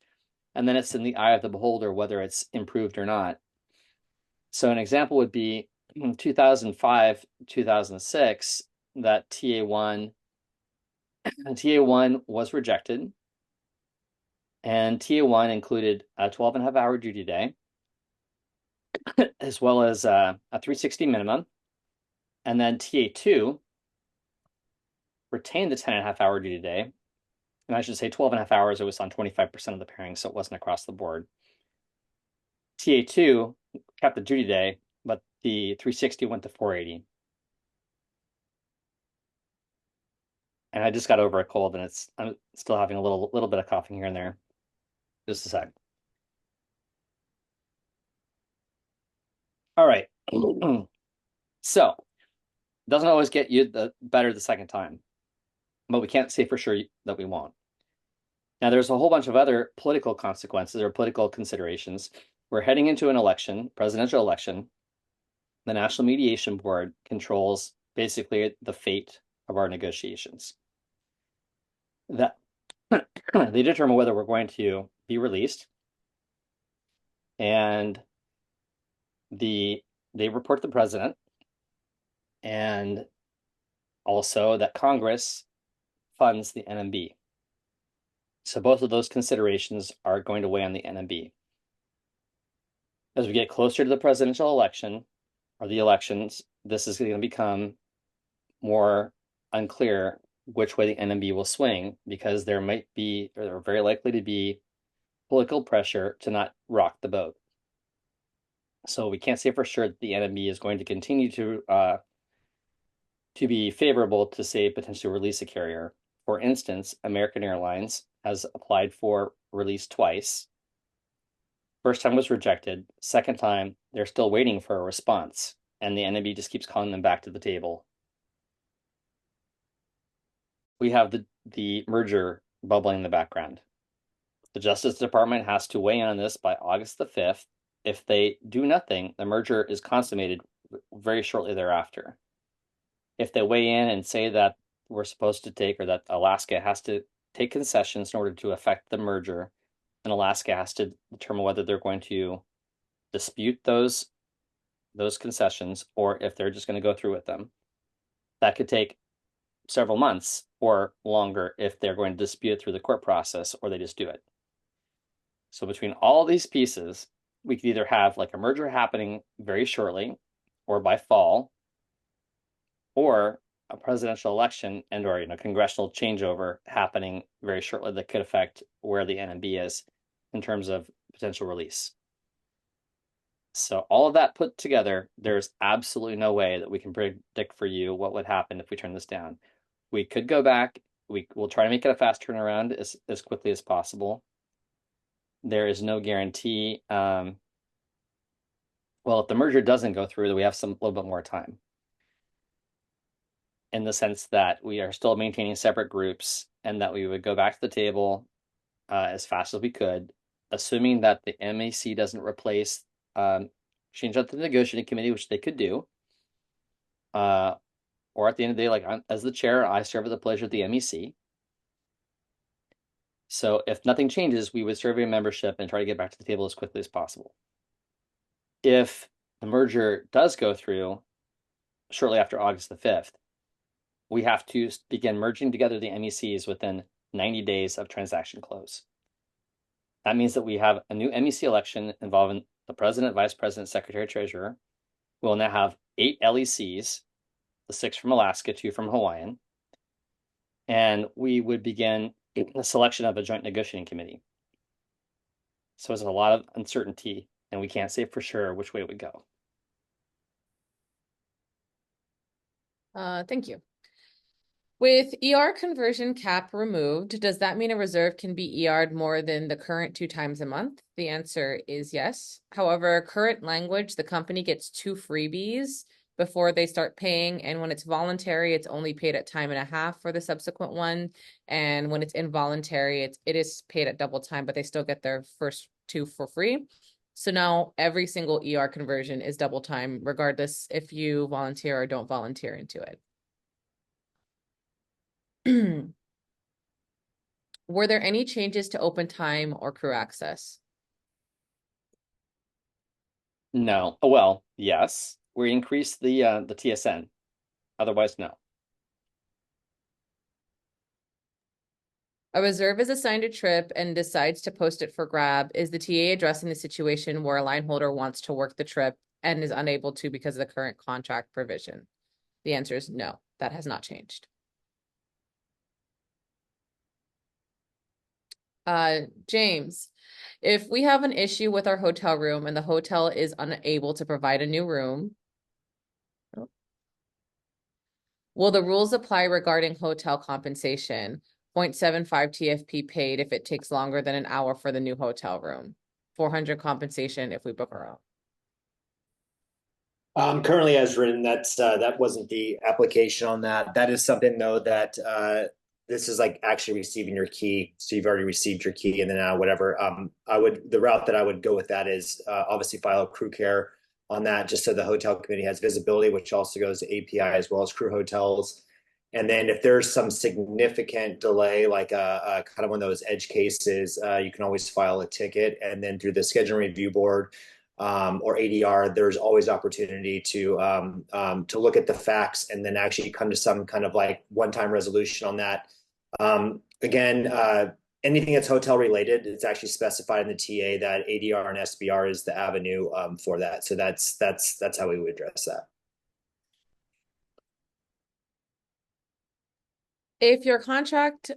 and then it's in the eye of the beholder whether it's improved or not. So an example would be in 2005, 2006, that TA1 was rejected, and TA1 included a 12.5-hour duty day, as well as a 360 minimum. And then TA2 retained the 10.5-hour duty day. And I should say 12.5 hours, it was on 25% of the pairing, so it wasn't across the board. TA2 kept the duty day, but the 360 went to 480. And I just got over a cold, and I'm still having a little bit of coughing here and there. Just a sec. All right. So, doesn't always get you the better the second time, but we can't say for sure that we won't. Now, there's a whole bunch of other political consequences or political considerations. We're heading into an election, presidential election. The National Mediation Board controls basically the fate of our negotiations. That they determine whether we're going to be released, and they report the president, and also that Congress funds the NMB. So both of those considerations are going to weigh on the NMB. As we get closer to the presidential election or the elections, this is going to become more unclear which way the NMB will swing, because there might be, or there are very likely to be, political pressure to not rock the boat. So we can't say for sure that the NMB is going to continue to be favorable to, say, potentially release a carrier. For instance, American Airlines has applied for release twice. First time was rejected. Second time, they're still waiting for a response, and the NMB just keeps calling them back to the table. We have the merger bubbling in the background. The Justice Department has to weigh in on this by August the 5th. If they do nothing, the merger is consummated very shortly thereafter. If they weigh in and say that we're supposed to take, or that Alaska has to take concessions in order to affect the merger, and Alaska has to determine whether they're going to dispute those concessions or if they're just going to go through with them. That could take several months or longer if they're going to dispute it through the court process, or they just do it. So between all these pieces, we could either have like a merger happening very shortly or by fall, or a presidential election and or congressional changeover happening very shortly that could affect where the NMB is in terms of potential release. So all of that put together, there's absolutely no way that we can predict for you what would happen if we turn this down. We could go back. We'll try to make it a fast turnaround as quickly as possible. There is no guarantee. Well, if the merger doesn't go through, then we have a little bit more time, in the sense that we are still maintaining separate groups, and that we would go back to the table as fast as we could, assuming that the MAC doesn't replace, change out the negotiating committee, which they could do. Or at the end of the day, like as the chair, I serve at the pleasure of the MEC. So if nothing changes, we would survey membership and try to get back to the table as quickly as possible. If the merger does go through shortly after August the 5th, we have to begin merging together the MECs within 90 days of transaction close. That means that we have a new MEC election involving the president, vice president, secretary, treasurer. We'll now have 8 LECs, the 6 from Alaska, 2 from Hawaiian. And we would begin the selection of a joint negotiating committee. So there's a lot of uncertainty, and we can't say for sure which way it would go. Thank you. With ER conversion cap removed, does that mean a reserve can be ER'd more than the current 2 times a month? The answer is yes. However, current language, the company gets 2 freebies before they start paying. And when it's voluntary, it's only paid at time and a half for the subsequent one. And when it's involuntary, it is paid at double time, but they still get their first 2 for free. So now every single ER conversion is double time, regardless if you volunteer or don't volunteer into it. Were there any changes to open time or crew access? No. Oh, well, yes. We increased the TSN. Otherwise, no. A reserve is assigned a trip and decides to post it for grab. Is the TA addressing the situation where a line holder wants to work the trip and is unable to because of the current contract provision? The answer is no, that has not changed. James, if we have an issue with our hotel room and the hotel is unable to provide a new room, will the rules apply regarding hotel compensation? 0.75 TFP paid if it takes longer than an hour for the new hotel room. 400 compensation if we book our own. Currently as written, that wasn't the application on that. That is something though that this is like actually receiving your key. So you've already received your key, and then whatever. The route that I would go with that is obviously file a crew care on that, just so the hotel committee has visibility, which also goes to API as well as crew hotels. And then if there's some significant delay, like a kind of one of those edge cases, you can always file a ticket, and then through the scheduling review board or ADR, there's always opportunity to look at the facts and then actually come to some kind of like one-time resolution on that. Again, anything that's hotel related, it's actually specified in the TA that ADR and SBR is the avenue for that. So that's how we would address that. If your contract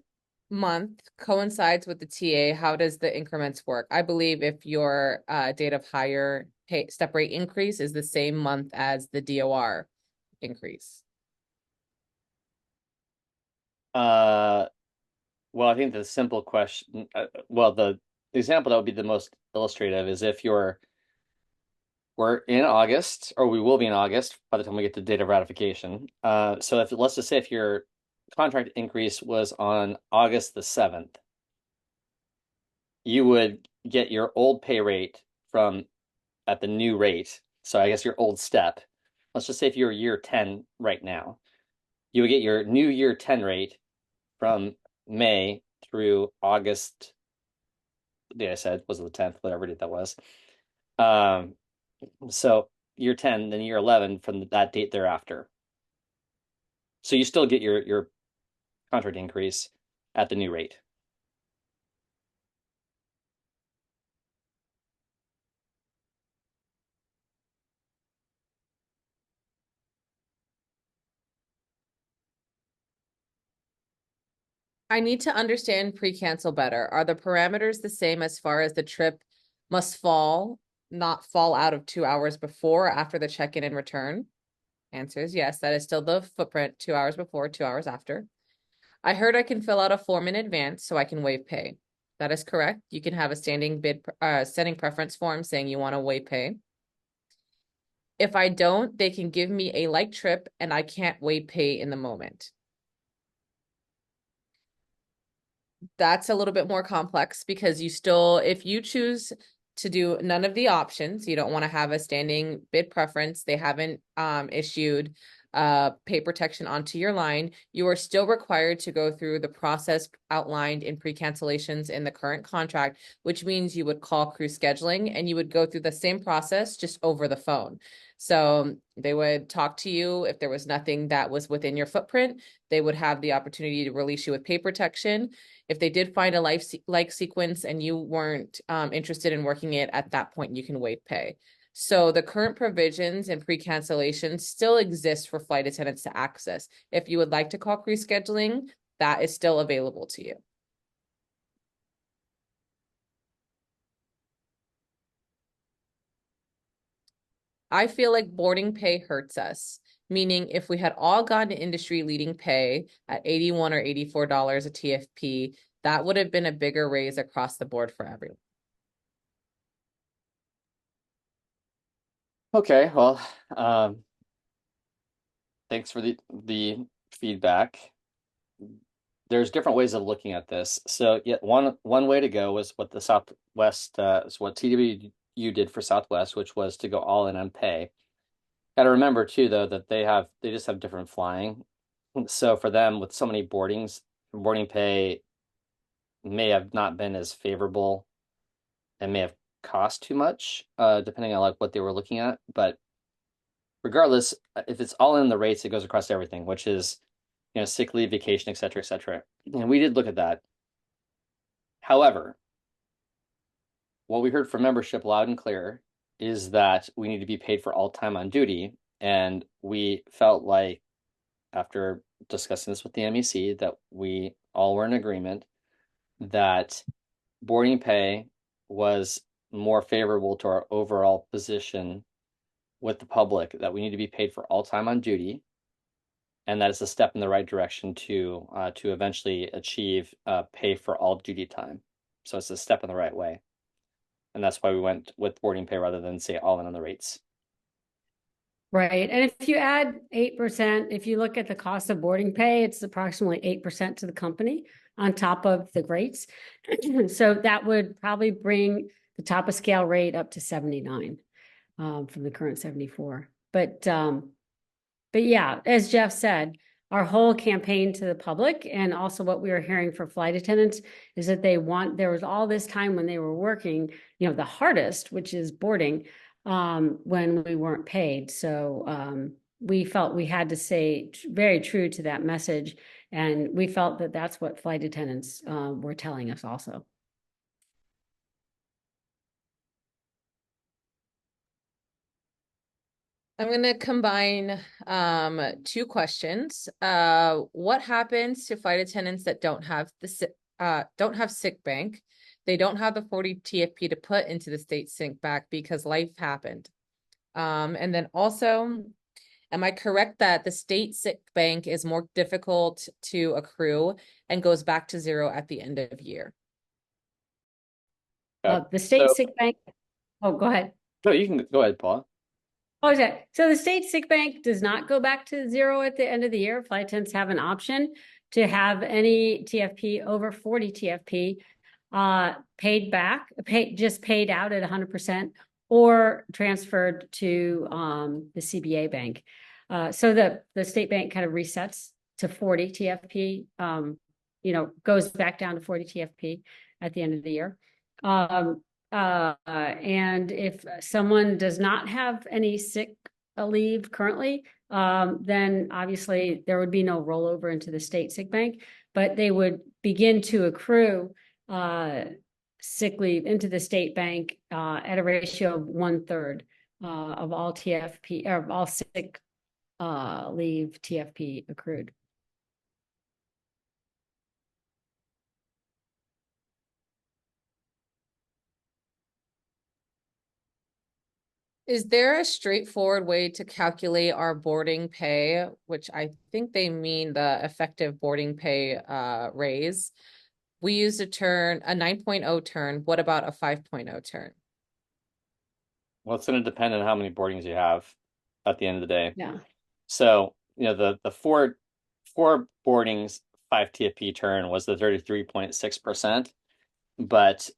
month coincides with the TA, how does the increments work? I believe if your date of hire pay step rate increase is the same month as the DOR increase. Well, I think the simple question, well, the example that would be the most illustrative is if we're in August, or we will be in August by the time we get to date of ratification. So let's just say if your contract increase was on August the 7th, you would get your old pay rate at the new rate. So I guess your old step. Let's just say if you're year 10 right now, you would get your new year 10 rate from May through August. The day I said was the 10th, whatever date that was. So year 10, then year 11 from that date thereafter. So you still get your contract increase at the new rate. I need to understand pre-cancel better. Are the parameters the same as far as the trip must not fall out of 2 hours before or after the check-in and return? Answer is yes, that is still the footprint, 2 hours before, 2 hours after. I heard I can fill out a form in advance so I can waive pay. That is correct. You can have a standing preference form saying you want to waive pay. If I don't, they can give me a like trip and I can't waive pay in the moment. That's a little bit more complex because if you choose to do none of the options, you don't want to have a standing bid preference, they haven't issued pay protection onto your line, you are still required to go through the process outlined in pre-cancellations in the current contract, which means you would call crew scheduling and you would go through the same process just over the phone. So they would talk to you if there was nothing that was within your footprint. They would have the opportunity to release you with pay protection. If they did find a like sequence and you weren't interested in working it at that point, you can waive pay. So the current provisions and pre-cancellation still exist for flight attendants to access. If you would like to call crew scheduling, that is still available to you. I feel like boarding pay hurts us, meaning if we had all gotten industry leading pay at $81 or $84 a TFP, that would have been a bigger raise across the board for everyone. Okay, well, thanks for the feedback. There's different ways of looking at this. So yeah, one way to go was what the Southwest is what TWU did for Southwest, which was to go all in on pay. Got to remember too, though, that they just have different flying. So for them, with so many boardings, boarding pay may have not been as favorable and may have cost too much, depending on like what they were looking at. But regardless, if it's all in the rates, it goes across everything, which is, sick leave, vacation, et cetera, et cetera. And we did look at that. However, what we heard from membership loud and clear is that we need to be paid for all time on duty. And we felt like, after discussing this with the MEC, that we all were in agreement that boarding pay was more favorable to our overall position with the public, that we need to be paid for all time on duty, and that is a step in the right direction to eventually achieve pay for all duty time. So it's a step in the right way, and that's why we went with boarding pay rather than say all in on the rates. Right. And if you add 8%, if you look at the cost of boarding pay, it's approximately 8% to the company on top of the rates. So that would probably bring the top of scale rate up to 79 from the current 74. But yeah, as Jeff said, our whole campaign to the public and also what we were hearing for flight attendants is that there was all this time when they were working, the hardest, which is boarding, when we weren't paid. So we felt we had to stay very true to that message. And we felt that that's what flight attendants were telling us also. I'm going to combine two questions. What happens to flight attendants that don't have sick bank? They don't have the 40 TFP to put into the state sick bank because life happened. And then also, am I correct that the state sick bank is more difficult to accrue and goes back to zero at the end of year? The state sick bank. Oh, go ahead. No, you can go ahead, Paul. Okay, so the state sick bank does not go back to zero at the end of the year. Flight attendants have an option to have any TFP over 40 TFP paid out at 100% or transferred to the CBA bank. So the state bank kind of resets to 40 TFP, goes back down to 40 TFP at the end of the year. And if someone does not have any sick leave currently, then obviously there would be no rollover into the state sick bank, but they would begin to accrue sick leave into the state bank at a ratio of 1/3 of all TFP or of all sick leave TFP accrued. Is there a straightforward way to calculate our boarding pay, which I think they mean the effective boarding pay raise? We used a 9.0 turn. What about a 5.0 turn? Well, it's going to depend on how many boardings you have at the end of the day. Yeah. So, the four boardings, 5 TFP turn was the 33.6%. But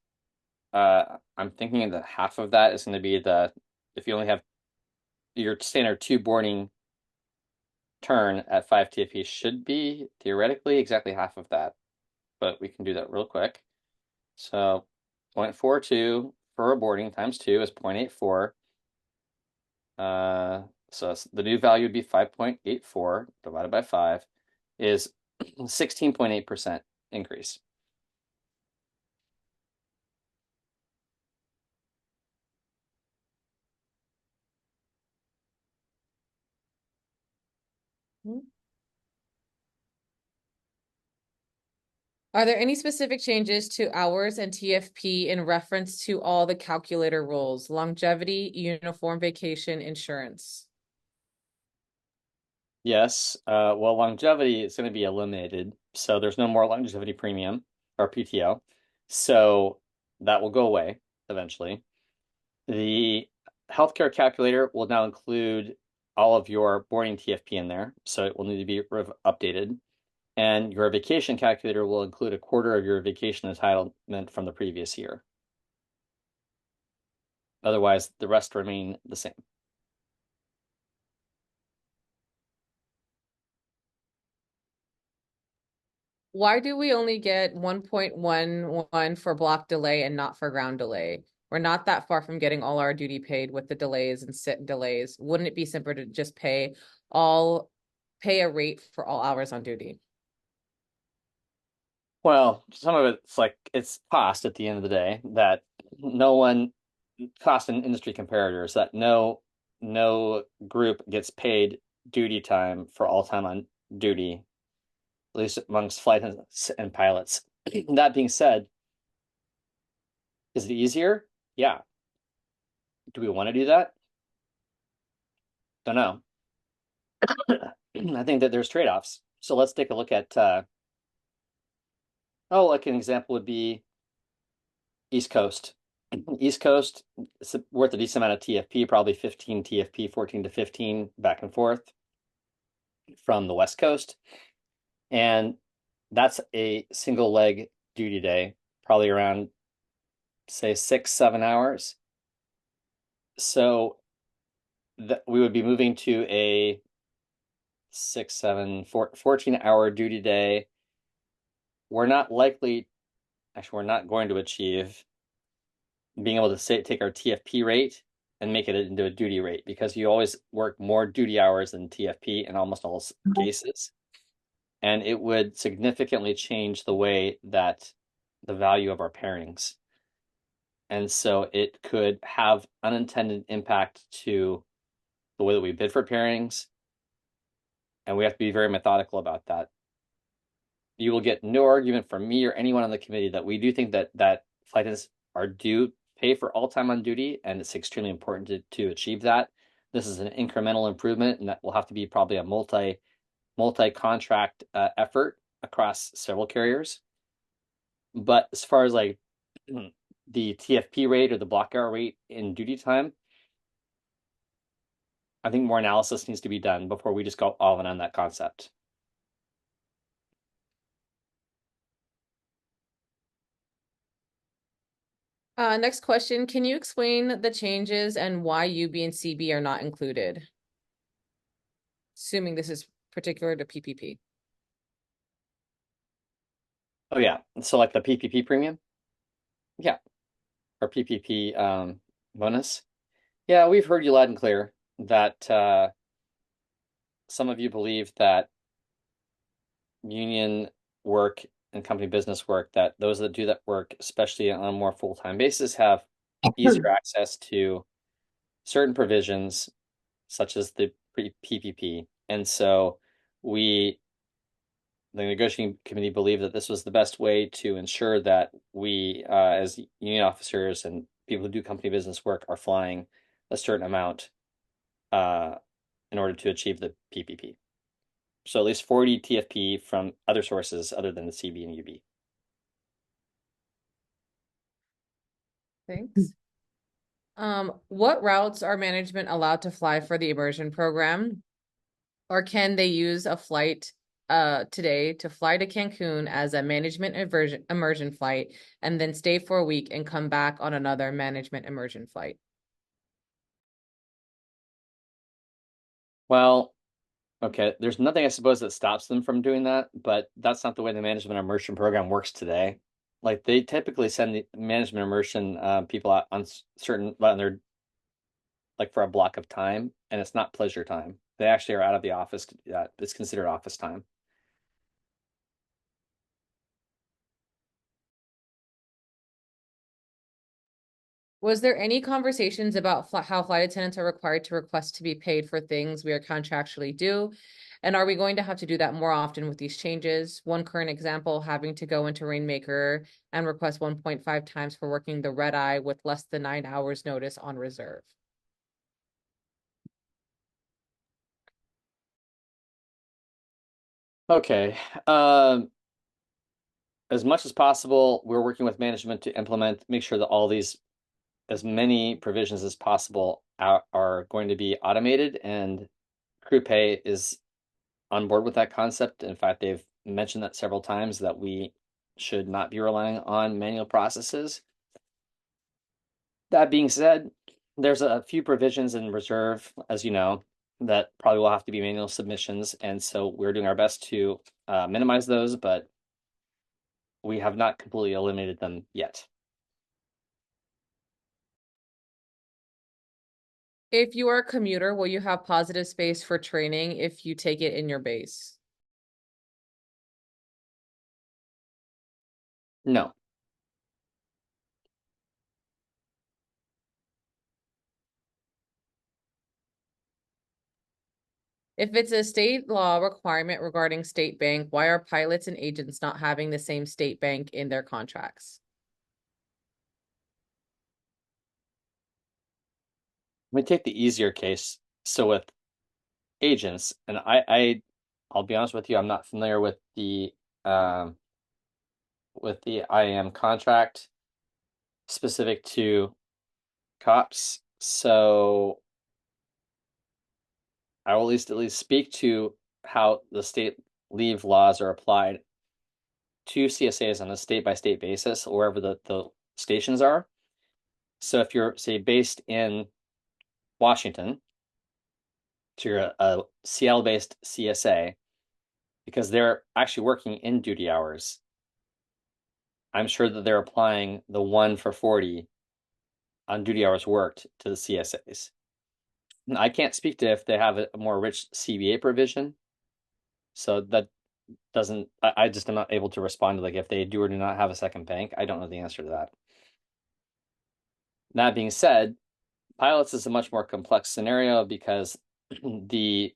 I'm thinking that half of that is going to be if you only have your standard 2 boarding turn at 5 TFP should be theoretically exactly half of that, but we can do that real quick. So 0.42 for a boarding times 2 is 0.84. So the new value would be 5.84 divided by 5 is 16.8% increase. Are there any specific changes to hours and TFP in reference to all the calculator rules, longevity, uniform vacation, insurance? Yes. Well, longevity is going to be eliminated. So there's no more longevity premium or PTO. So that will go away eventually. The healthcare calculator will now include all of your boarding TFP in there. So it will need to be updated. And your vacation calculator will include a quarter of your vacation entitlement from the previous year. Otherwise, the rest remain the same. Why do we only get 1.11 for block delay and not for ground delay? We're not that far from getting all our duty paid with the delays and sit delays. Wouldn't it be simpler to just pay a rate for all hours on duty? Well, some of it's cost at the end of the day that no one cost and industry comparators that no group gets paid duty time for all time on duty, at least amongst flight and pilots. That being said, is it easier? Yeah. Do we want to do that? Don't know. I think that there's trade-offs. So let's take a look at like an example would be East Coast. East Coast is worth a decent amount of TFP, probably 15 TFP, 14 to 15 back and forth from the West Coast. And that's a single leg duty day, probably around, say, 6-7 hours. So we would be moving to a 14-hour duty day. We're not going to achieve being able to take our TFP rate and make it into a duty rate because you always work more duty hours than TFP in almost all cases. And it would significantly change the way that the value of our pairings. And so it could have unintended impact to the way that we bid for pairings. And we have to be very methodical about that. You will get no argument from me or anyone on the committee that we do think that flight attendants are due pay for all time on duty, and it's extremely important to achieve that. This is an incremental improvement, and that will have to be probably a multi-contract effort across several carriers. But as far as like the TFP rate or the block hour rate in duty time, I think more analysis needs to be done before we just go all in on that concept. Next question. Can you explain the changes and why UB and CB are not included? Assuming this is particular to PPP. Oh yeah, so like the PPP premium? Yeah, or PPP bonus. Yeah, we've heard you loud and clear that some of you believe that union work and company business work, that those that do that work, especially on a more full-time basis, have easier access to certain provisions such as the PPP. And so the negotiating committee, believed that this was the best way to ensure that we, as union officers and people who do company business work, are flying a certain amount in order to achieve the PPP. So at least 40 TFP from other sources other than the CB and UB. Thanks. What routes are management allowed to fly for the immersion program? Or can they use a flight today to fly to Cancun as a management immersion flight and then stay for a week and come back on another management immersion flight? Well, Okay, there's nothing I suppose that stops them from doing that, but that's not the way the management immersion program works today. Like they typically send the management immersion people out on certain on their like for a block of time, and it's not pleasure time. They actually are out of the office. It's considered office time. Was there any conversations about how flight attendants are required to request to be paid for things we are contractually due? And are we going to have to do that more often with these changes? One current example, having to go into Rainmaker and request 1.5 times for working the red eye with less than 9 hours notice on reserve. Okay. As much as possible, we're working with management to implement, make sure that all these, as many provisions as possible are going to be automated, and crew pay is on board with that concept. In fact, they've mentioned that several times that we should not be relying on manual processes. That being said, there's a few provisions in reserve, as you know, that probably will have to be manual submissions, and so we're doing our best to minimize those, but we have not completely eliminated them yet. If you are a commuter, will you have positive space for training if you take it in your base? No. If it's a state law requirement regarding state bank, why are pilots and agents not having the same state bank in their contracts? Let me take the easier case. So with agents, and I'll be honest with you, I'm not familiar with the IAM contract specific to cops. So I will at least speak to how the state leave laws are applied to CSAs on a state by state basis, wherever the stations are. So if you're, say, based in Washington, so you're a Seattle based CSA, because they're actually working in duty hours, I'm sure that they're applying the 1 for 40 on duty hours worked to the CSAs. I can't speak to if they have a more rich CBA provision. So that doesn't, I just am not able to respond to like if they do or do not have a second bank. I don't know the answer to that. That being said, pilots is a much more complex scenario because the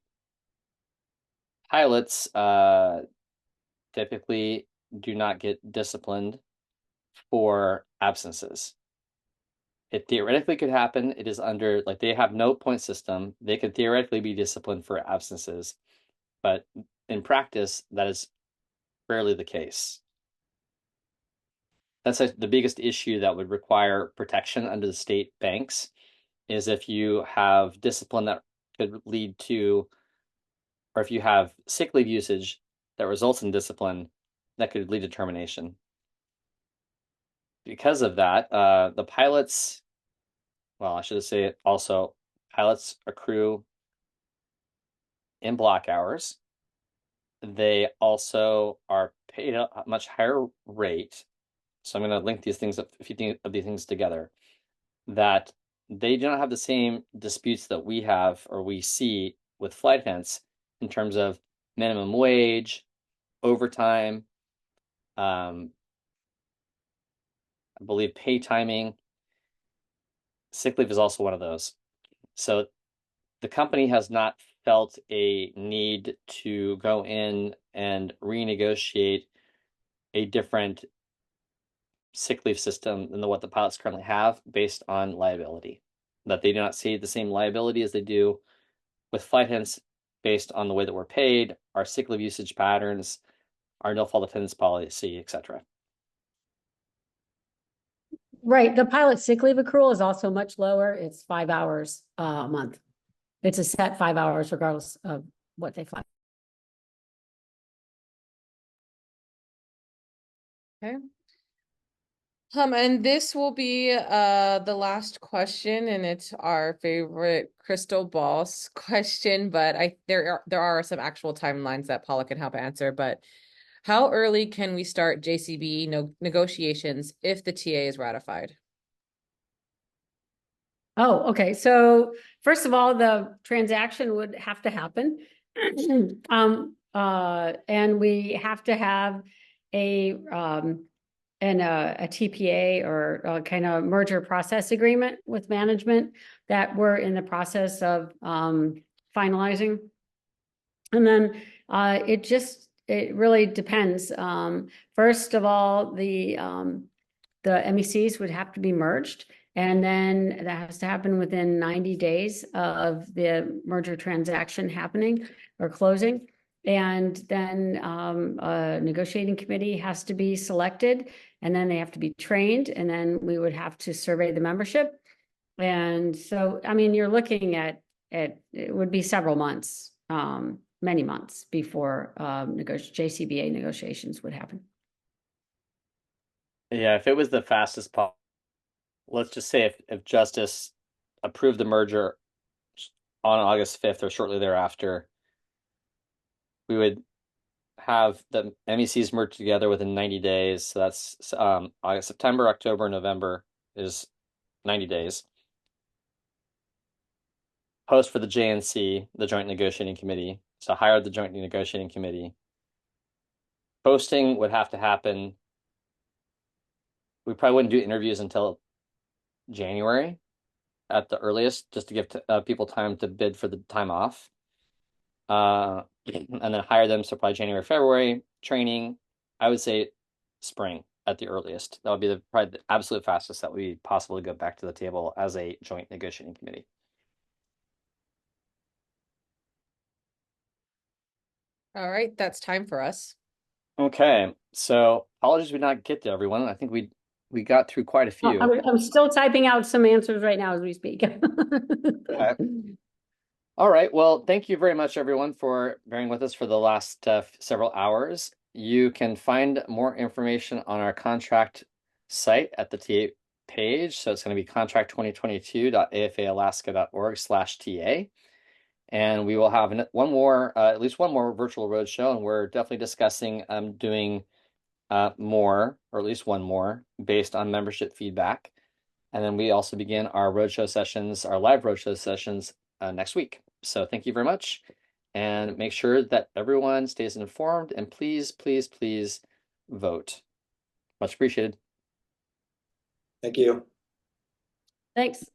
pilots typically do not get disciplined for absences. It theoretically could happen. It is under, like, they have no point system. They could theoretically be disciplined for absences, but in practice, that is rarely the case. That's the biggest issue that would require protection under the state banks, is if you have discipline that could lead to, or if you have sick leave usage that results in discipline, that could lead to termination. Because of that, the pilots, well, I should say it also, pilots accrue in block hours. They also are paid a much higher rate. So I'm going to link these things up, a few of these things together, that they do not have the same disputes that we have or we see with flight attendants in terms of minimum wage, overtime, I believe pay timing. Sick leave is also one of those. So the company has not felt a need to go in and renegotiate a different sick leave system than what the pilots currently have based on liability. That they do not see the same liability as they do with flight attendants based on the way that we're paid, our sick leave usage patterns, our no fault attendance policy, etc. Right. The pilot sick leave accrual is also much lower. It's 5 hours a month. It's a set 5 hours regardless of what they fly. Okay. And this will be the last question, and it's our favorite crystal balls question, but there are some actual timelines that Paula can help answer. But how early can we start JCB negotiations if the TA is ratified? Oh, okay. So first of all, the transaction would have to happen. And we have to have a TPA or a kind of merger process agreement with management that we're in the process of finalizing. And then it really depends. First of all, the MECs would have to be merged. And then that has to happen within 90 days of the merger transaction happening or closing. And then a negotiating committee has to be selected, and then they have to be trained, and then we would have to survey the membership. And so, I mean, you're looking at it would be several months, many months before JCBA negotiations would happen. Yeah, if it was the fastest possible, let's just say if Justice approved the merger on August 5th or shortly thereafter, we would have the MECs merged together within 90 days. So that's August, September, October, November is 90 days. Post for the JNC, the Joint Negotiating Committee. So hire the Joint Negotiating Committee. Posting would have to happen. We probably wouldn't do interviews until January at the earliest, just to give people time to bid for the time off. And then hire them, so probably January, February, training, I would say spring at the earliest. That would be probably the absolute fastest that we possibly go back to the table as a joint negotiating committee. All right, that's time for us. Okay, so apologies we not get to everyone. I think we got through quite a few. I'm still typing out some answers right now as we speak. Okay. All right. Well, thank you very much, everyone, for bearing with us for the last several hours. You can find more information on our contract site at the TA page. So it's going to be contract2022.afaalaska.org/TA. And we will have at least one more virtual roadshow, and we're definitely discussing doing more, or at least one more, based on membership feedback. And then we also begin our roadshow sessions, our live roadshow sessions next week. So thank you very much, and make sure that everyone stays informed, and please, please, please vote. Much appreciated. Thank you. Thanks.